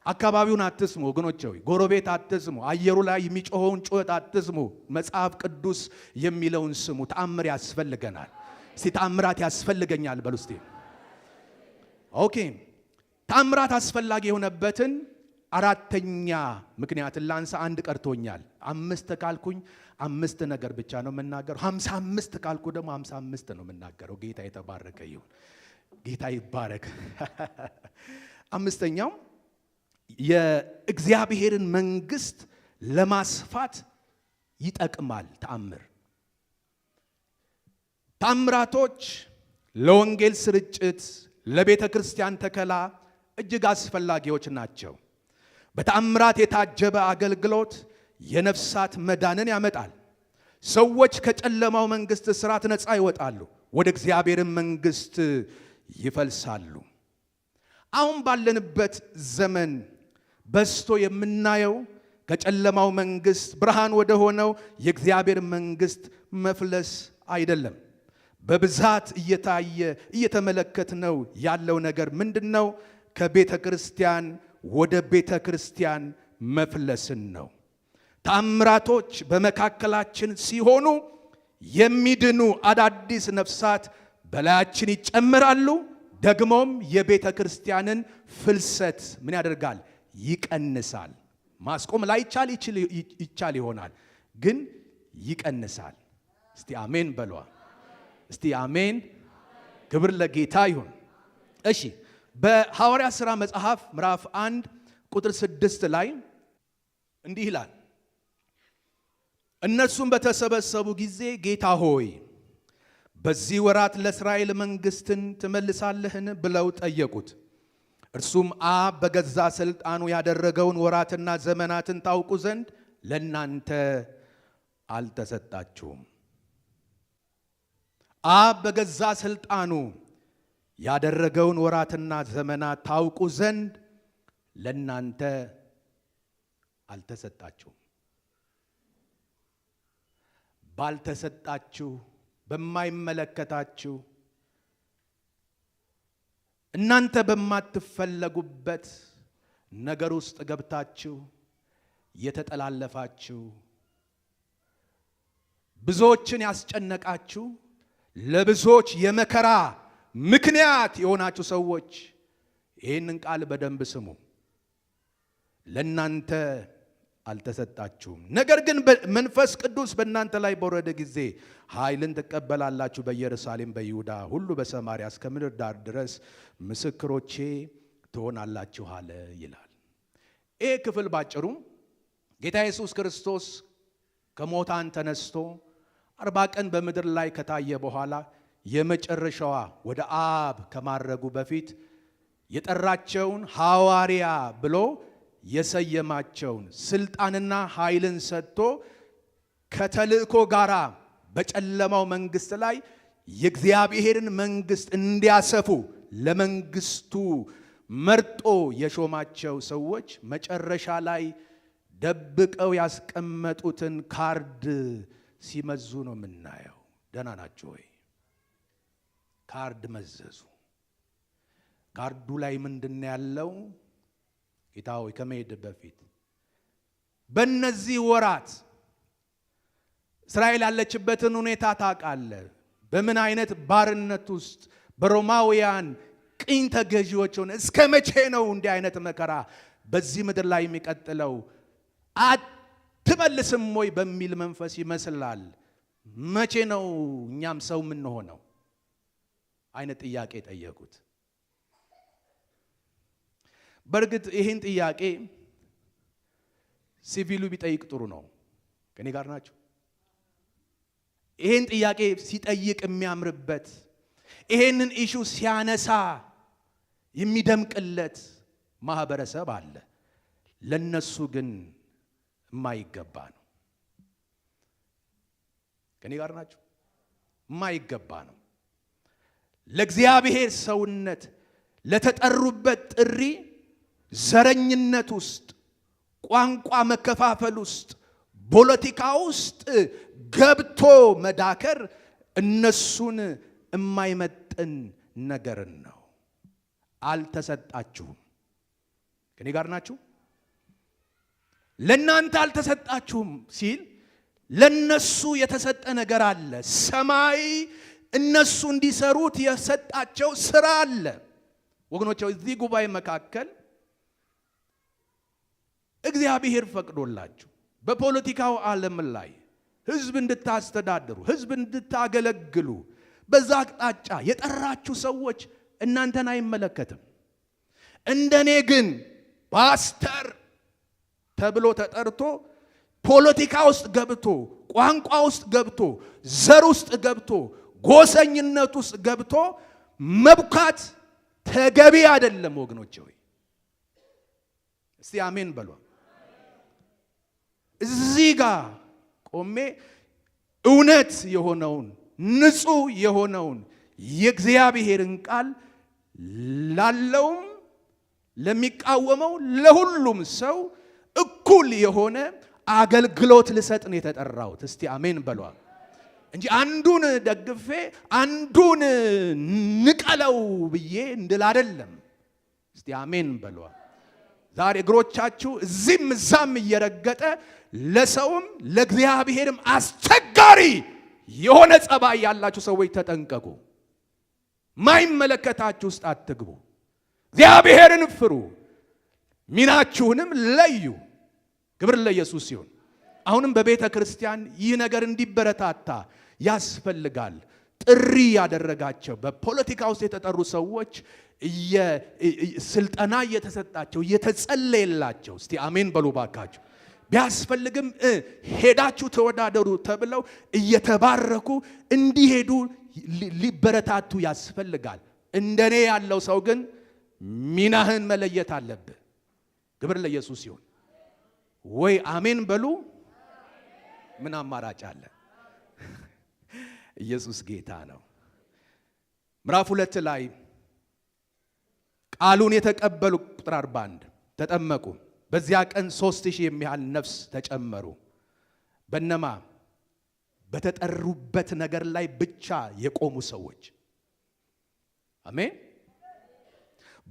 አካባቢውን አትስሙ ወገኖች ሆይ፣ ጎረቤት አትስሙ፣ አየሩ ላይ የሚጮኸውን ጩኸት አትስሙ። መጽሐፍ ቅዱስ የሚለውን ስሙ። ተአምር ያስፈልገናል። እስቲ ተአምራት ያስፈልገኛል በሉ እስቲ። ኦኬ፣ ተአምራት አስፈላጊ የሆነበትን አራተኛ ምክንያት ላንሳ። አንድ ቀርቶኛል። 5 ካልኩኝ 5 ነገር ብቻ ነው የምናገረው። 55 ካልኩ ደግሞ 55 ነው የምናገረው። ጌታ የተባረከ ይሁን። ጌታ ይባረክ። አምስተኛው የእግዚአብሔርን መንግስት ለማስፋት ይጠቅማል። ተአምራቶች ለወንጌል ስርጭት፣ ለቤተ ክርስቲያን ተከላ እጅግ አስፈላጊዎች ናቸው። በተአምራት የታጀበ አገልግሎት የነፍሳት መዳንን ያመጣል። ሰዎች ከጨለማው መንግስት ስራት ነፃ ይወጣሉ፣ ወደ እግዚአብሔር መንግስት ይፈልሳሉ። አሁን ባለንበት ዘመን በስቶ የምናየው ከጨለማው መንግስት ብርሃን ወደ ሆነው የእግዚአብሔር መንግስት መፍለስ አይደለም። በብዛት እየተመለከትነው ያለው ነገር ምንድነው? ከቤተ ክርስቲያን ወደ ቤተ ክርስቲያን መፍለስን ነው። ተአምራቶች በመካከላችን ሲሆኑ የሚድኑ አዳዲስ ነፍሳት በላያችን ይጨምራሉ። ደግሞም የቤተ ክርስቲያንን ፍልሰት ምን ያደርጋል? ይቀንሳል። ማስቆም ላይቻል ይቻል ይሆናል፣ ግን ይቀንሳል። እስቲ አሜን በሏ። እስቲ አሜን። ክብር ለጌታ ይሁን። እሺ፣ በሐዋርያ ሥራ መጽሐፍ ምዕራፍ 1 ቁጥር 6 ላይ እንዲህ ይላል፣ እነርሱም በተሰበሰቡ ጊዜ ጌታ ሆይ በዚህ ወራት ለእስራኤል መንግስትን ትመልሳለህን ብለው ጠየቁት። እርሱም አብ በገዛ ስልጣኑ ያደረገውን ወራትና ዘመናትን ታውቁ ዘንድ ለእናንተ አልተሰጣችሁም። አብ በገዛ ስልጣኑ ያደረገውን ወራትና ዘመናት ታውቁ ዘንድ ለእናንተ አልተሰጣችሁም። ባልተሰጣችሁ በማይመለከታችሁ እናንተ በማትፈለጉበት ነገር ውስጥ ገብታችሁ የተጠላለፋችሁ ብዙዎችን ያስጨነቃችሁ ለብዙዎች የመከራ ምክንያት የሆናችሁ ሰዎች ይህንን ቃል በደንብ ስሙ። ለእናንተ አልተሰጣችሁም። ነገር ግን መንፈስ ቅዱስ በእናንተ ላይ በወረደ ጊዜ ኃይልን ትቀበላላችሁ፣ በኢየሩሳሌም፣ በይሁዳ ሁሉ፣ በሰማርያ እስከ ምድር ዳር ድረስ ምስክሮቼ ትሆናላችሁ አለ ይላል። ይህ ክፍል ባጭሩ ጌታ ኢየሱስ ክርስቶስ ከሙታን ተነስቶ 40 ቀን በምድር ላይ ከታየ በኋላ የመጨረሻዋ ወደ አብ ከማረጉ በፊት የጠራቸውን ሐዋርያ ብሎ የሰየማቸውን ስልጣንና ኃይልን ሰጥቶ ከተልእኮ ጋራ በጨለማው መንግስት ላይ የእግዚአብሔርን መንግስት እንዲያሰፉ ለመንግስቱ መርጦ የሾማቸው ሰዎች መጨረሻ ላይ ደብቀው ያስቀመጡትን ካርድ ሲመዙ ነው የምናየው። ደህና ናቸው ወይ? ካርድ መዘዙ። ካርዱ ላይ ምንድን ያለው? ጌታ ሆይ ከመሄድ በፊት በእነዚህ ወራት እስራኤል ያለችበትን ሁኔታ ታውቃለህ። በምን አይነት ባርነት ውስጥ በሮማውያን ቅኝ ተገዢዎች ሆነ። እስከ መቼ ነው እንዲህ አይነት መከራ በዚህ ምድር ላይ የሚቀጥለው? አትመልስም ወይ በሚል መንፈስ ይመስላል። መቼ ነው እኛም ሰው የምንሆነው አይነት ጥያቄ ጠየቁት። በእርግጥ ይህን ጥያቄ ሲቪሉ ቢጠይቅ ጥሩ ነው። ከኔ ጋር ናቸው? ይሄን ጥያቄ ሲጠይቅ የሚያምርበት ይሄንን ኢሹ ሲያነሳ የሚደምቅለት ማህበረሰብ አለ። ለነሱ ግን የማይገባ ነው። ከኔ ጋር ናችሁ? የማይገባ ነው። ለእግዚአብሔር ሰውነት ለተጠሩበት ጥሪ ዘረኝነት ውስጥ፣ ቋንቋ መከፋፈል ውስጥ፣ ፖለቲካ ውስጥ ገብቶ መዳከር እነሱን የማይመጥን ነገር ነው። አልተሰጣችሁም። ከኔ ጋር ናችሁ? ለናንተ አልተሰጣችሁም ሲል ለነሱ የተሰጠ ነገር አለ። ሰማይ እነሱ እንዲሰሩት የሰጣቸው ስራ አለ። ወገኖቼ እዚህ ጉባኤ መካከል እግዚአብሔር ፈቅዶላችሁ በፖለቲካው ዓለም ላይ ህዝብ እንድታስተዳድሩ፣ ህዝብ እንድታገለግሉ በዛ አቅጣጫ የጠራችሁ ሰዎች እናንተን አይመለከትም። እንደኔ ግን ፓስተር ተብሎ ተጠርቶ ፖለቲካ ውስጥ ገብቶ፣ ቋንቋ ውስጥ ገብቶ፣ ዘር ውስጥ ገብቶ፣ ጎሰኝነት ውስጥ ገብቶ መብካት ተገቢ አይደለም ወገኖቼ ሆይ። እስቲ አሜን በሉ። እዚህ ጋር ቆሜ እውነት የሆነውን ንጹህ የሆነውን የእግዚአብሔርን ቃል ላለውም ለሚቃወመው ለሁሉም ሰው እኩል የሆነ አገልግሎት ልሰጥ ነው የተጠራሁት። እስቲ አሜን በሉ እንጂ አንዱን ደግፌ አንዱን ንቀለው ብዬ እንድል አይደለም። እስቲ አሜን በሉ። ዛሬ እግሮቻችሁ እዚህም እዛም እየረገጠ ለሰውም ለእግዚአብሔርም አስቸጋሪ የሆነ ጸባይ ያላችሁ ሰዎች ተጠንቀቁ። ማይመለከታችሁ ውስጥ አትግቡ። እግዚአብሔርን ፍሩ፣ ሚናችሁንም ለዩ። ክብር ለኢየሱስ ይሁን። አሁንም በቤተ ክርስቲያን ይህ ነገር እንዲበረታታ ያስፈልጋል። ጥሪ ያደረጋቸው በፖለቲካ ውስጥ የተጠሩ ሰዎች ስልጠና እየተሰጣቸው እየተጸለየላቸው፣ እስቲ አሜን በሉ ባካችሁ። ቢያስፈልግም ሄዳችሁ ተወዳደሩ ተብለው እየተባረኩ እንዲሄዱ ሊበረታቱ ያስፈልጋል። እንደኔ ያለው ሰው ግን ሚናህን መለየት አለብህ። ክብር ለኢየሱስ ይሁን። ወይ አሜን በሉ። ምን አማራጭ አለ? ኢየሱስ ጌታ ነው። ምዕራፍ 2 ላይ ቃሉን የተቀበሉ ቁጥር 41 ተጠመቁ። በዚያ ቀን 3000 የሚያህል ነፍስ ተጨመሩ። በነማ በተጠሩበት ነገር ላይ ብቻ የቆሙ ሰዎች። አሜን።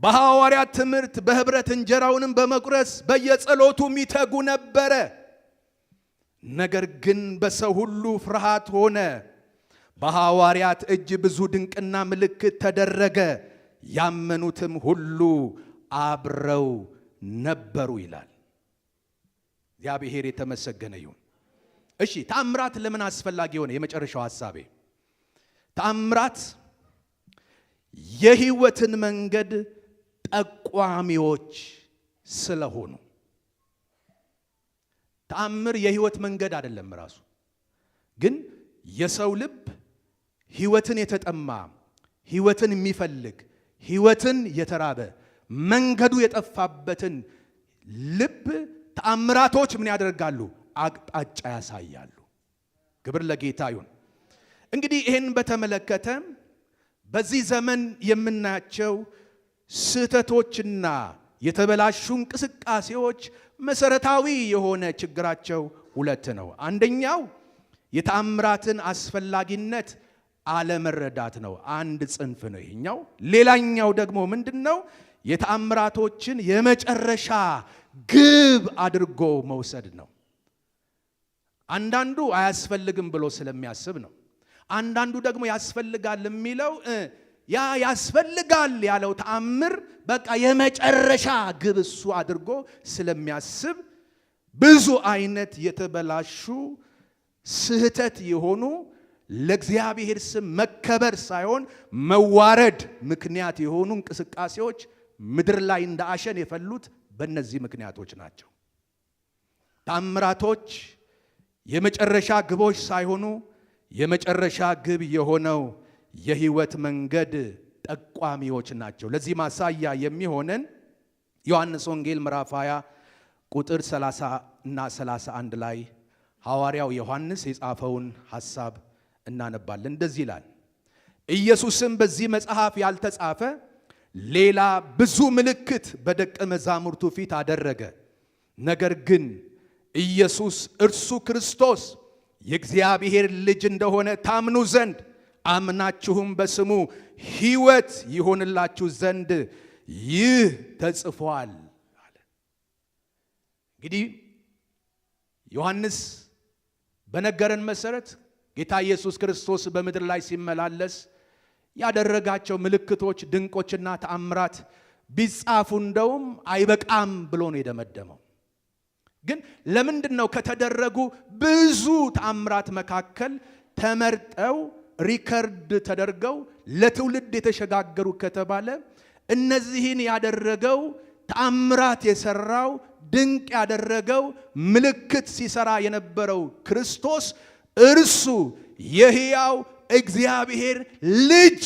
በሐዋርያት ትምህርት በህብረት እንጀራውንም በመቁረስ በየጸሎቱ ይተጉ ነበረ። ነገር ግን በሰው ሁሉ ፍርሃት ሆነ። በሐዋርያት እጅ ብዙ ድንቅና ምልክት ተደረገ። ያመኑትም ሁሉ አብረው ነበሩ ይላል። እግዚአብሔር የተመሰገነ ይሁን። እሺ ተአምራት ለምን አስፈላጊ ሆነ? የመጨረሻው ሐሳቤ ተአምራት የህይወትን መንገድ ጠቋሚዎች ስለሆኑ። ተአምር የህይወት መንገድ አይደለም ራሱ፣ ግን የሰው ልብ ህይወትን የተጠማ፣ ህይወትን የሚፈልግ፣ ህይወትን የተራበ፣ መንገዱ የጠፋበትን ልብ ተአምራቶች ምን ያደርጋሉ? አቅጣጫ ያሳያሉ። ክብር ለጌታ ይሁን። እንግዲህ ይህን በተመለከተ በዚህ ዘመን የምናያቸው ስህተቶችና የተበላሹ እንቅስቃሴዎች መሰረታዊ የሆነ ችግራቸው 2 ነው። አንደኛው የተአምራትን አስፈላጊነት አለመረዳት ነው። አንድ ጽንፍ ነው ይሄኛው። ሌላኛው ደግሞ ምንድነው? የተአምራቶችን የመጨረሻ ግብ አድርጎ መውሰድ ነው። አንዳንዱ አያስፈልግም ብሎ ስለሚያስብ ነው። አንዳንዱ ደግሞ ያስፈልጋል የሚለው ያ ያስፈልጋል ያለው ተአምር በቃ የመጨረሻ ግብ እሱ አድርጎ ስለሚያስብ ብዙ አይነት የተበላሹ ስህተት የሆኑ ለእግዚአብሔር ስም መከበር ሳይሆን መዋረድ ምክንያት የሆኑ እንቅስቃሴዎች ምድር ላይ እንደ አሸን የፈሉት በእነዚህ ምክንያቶች ናቸው። ተአምራቶች የመጨረሻ ግቦች ሳይሆኑ የመጨረሻ ግብ የሆነው የሕይወት መንገድ ጠቋሚዎች ናቸው። ለዚህ ማሳያ የሚሆነን ዮሐንስ ወንጌል ምዕራፍ 20 ቁጥር 30 እና 31 ላይ ሐዋርያው ዮሐንስ የጻፈውን ሐሳብ እናነባለን። እንደዚህ ይላል። ኢየሱስም በዚህ መጽሐፍ ያልተጻፈ ሌላ ብዙ ምልክት በደቀ መዛሙርቱ ፊት አደረገ። ነገር ግን ኢየሱስ እርሱ ክርስቶስ የእግዚአብሔር ልጅ እንደሆነ ታምኑ ዘንድ አምናችሁም በስሙ ሕይወት ይሆንላችሁ ዘንድ ይህ ተጽፏል አለ። እንግዲህ ዮሐንስ በነገረን መሰረት ጌታ ኢየሱስ ክርስቶስ በምድር ላይ ሲመላለስ ያደረጋቸው ምልክቶች፣ ድንቆችና ተአምራት ቢጻፉ እንደውም አይበቃም ብሎ ነው የደመደመው። ግን ለምንድነው ከተደረጉ ብዙ ተአምራት መካከል ተመርጠው ሪከርድ ተደርገው ለትውልድ የተሸጋገሩ ከተባለ እነዚህን ያደረገው ተአምራት የሰራው ድንቅ ያደረገው ምልክት ሲሰራ የነበረው ክርስቶስ እርሱ የሕያው እግዚአብሔር ልጅ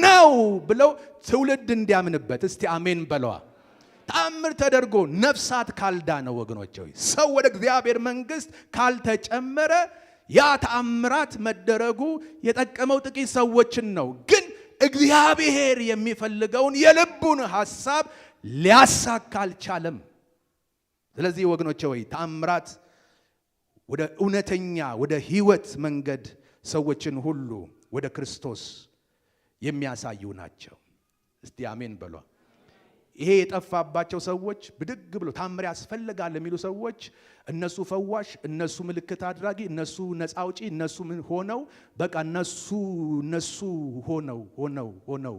ነው ብለው ትውልድ እንዲያምንበት እስቲ አሜን በለዋ። ተአምር ተደርጎ ነፍሳት ካልዳነ ወገኖች ሆይ ሰው ወደ እግዚአብሔር መንግሥት ካልተጨመረ ያ ተአምራት መደረጉ የጠቀመው ጥቂት ሰዎችን ነው። ግን እግዚአብሔር የሚፈልገውን የልቡን ሐሳብ ሊያሳካ አልቻለም። ስለዚህ ወገኖች ሆይ ተአምራት ወደ እውነተኛ ወደ ሕይወት መንገድ ሰዎችን ሁሉ ወደ ክርስቶስ የሚያሳዩ ናቸው። እስቲ አሜን በሏ። ይሄ የጠፋባቸው ሰዎች ብድግ ብሎ ታምር ያስፈልጋል የሚሉ ሰዎች እነሱ ፈዋሽ፣ እነሱ ምልክት አድራጊ፣ እነሱ ነፃ አውጪ፣ እነሱ ምን ሆነው በቃ እነሱ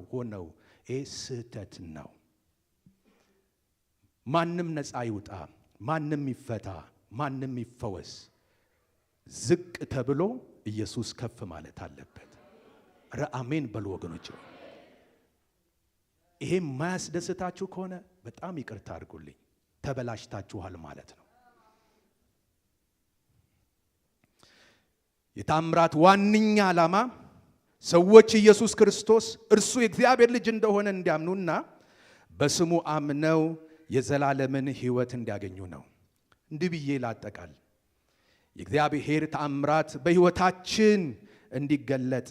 ሆነው ይሄ ስህተት ነው። ማንም ነፃ ይውጣ፣ ማንም ይፈታ፣ ማንም ይፈወስ። ዝቅ ተብሎ ኢየሱስ ከፍ ማለት አለበት። ኧረ አሜን በሉ ወገኖች። ይሄ ማያስደስታችሁ ከሆነ በጣም ይቅርታ አድርጉልኝ፣ ተበላሽታችኋል ማለት ነው። የታምራት ዋነኛ ዓላማ ሰዎች ኢየሱስ ክርስቶስ እርሱ የእግዚአብሔር ልጅ እንደሆነ እንዲያምኑና በስሙ አምነው የዘላለምን ሕይወት እንዲያገኙ ነው። እንዲህ ብዬ ላጠቃል። የእግዚአብሔር ተአምራት በሕይወታችን እንዲገለጥ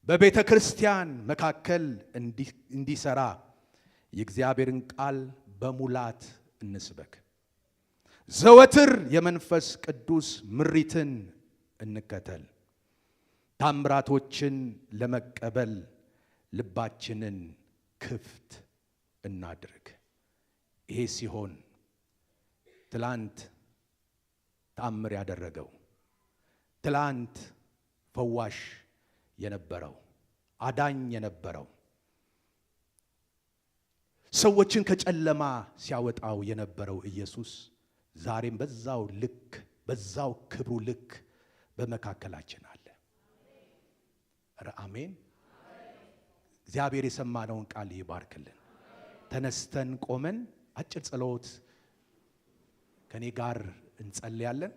በቤተ ክርስቲያን መካከል እንዲሰራ የእግዚአብሔርን ቃል በሙላት እንስበክ። ዘወትር የመንፈስ ቅዱስ ምሪትን እንከተል። ታምራቶችን ለመቀበል ልባችንን ክፍት እናድርግ። ይሄ ሲሆን ትላንት ተአምር ያደረገው፣ ትላንት ፈዋሽ የነበረው፣ አዳኝ የነበረው፣ ሰዎችን ከጨለማ ሲያወጣው የነበረው ኢየሱስ ዛሬም በዛው ልክ በዛው ክብሩ ልክ በመካከላችን አለ። ኧረ አሜን። እግዚአብሔር የሰማነውን ቃል ይባርክልን። ተነስተን ቆመን አጭር ጸሎት ከኔ ጋር እንጸልያለን።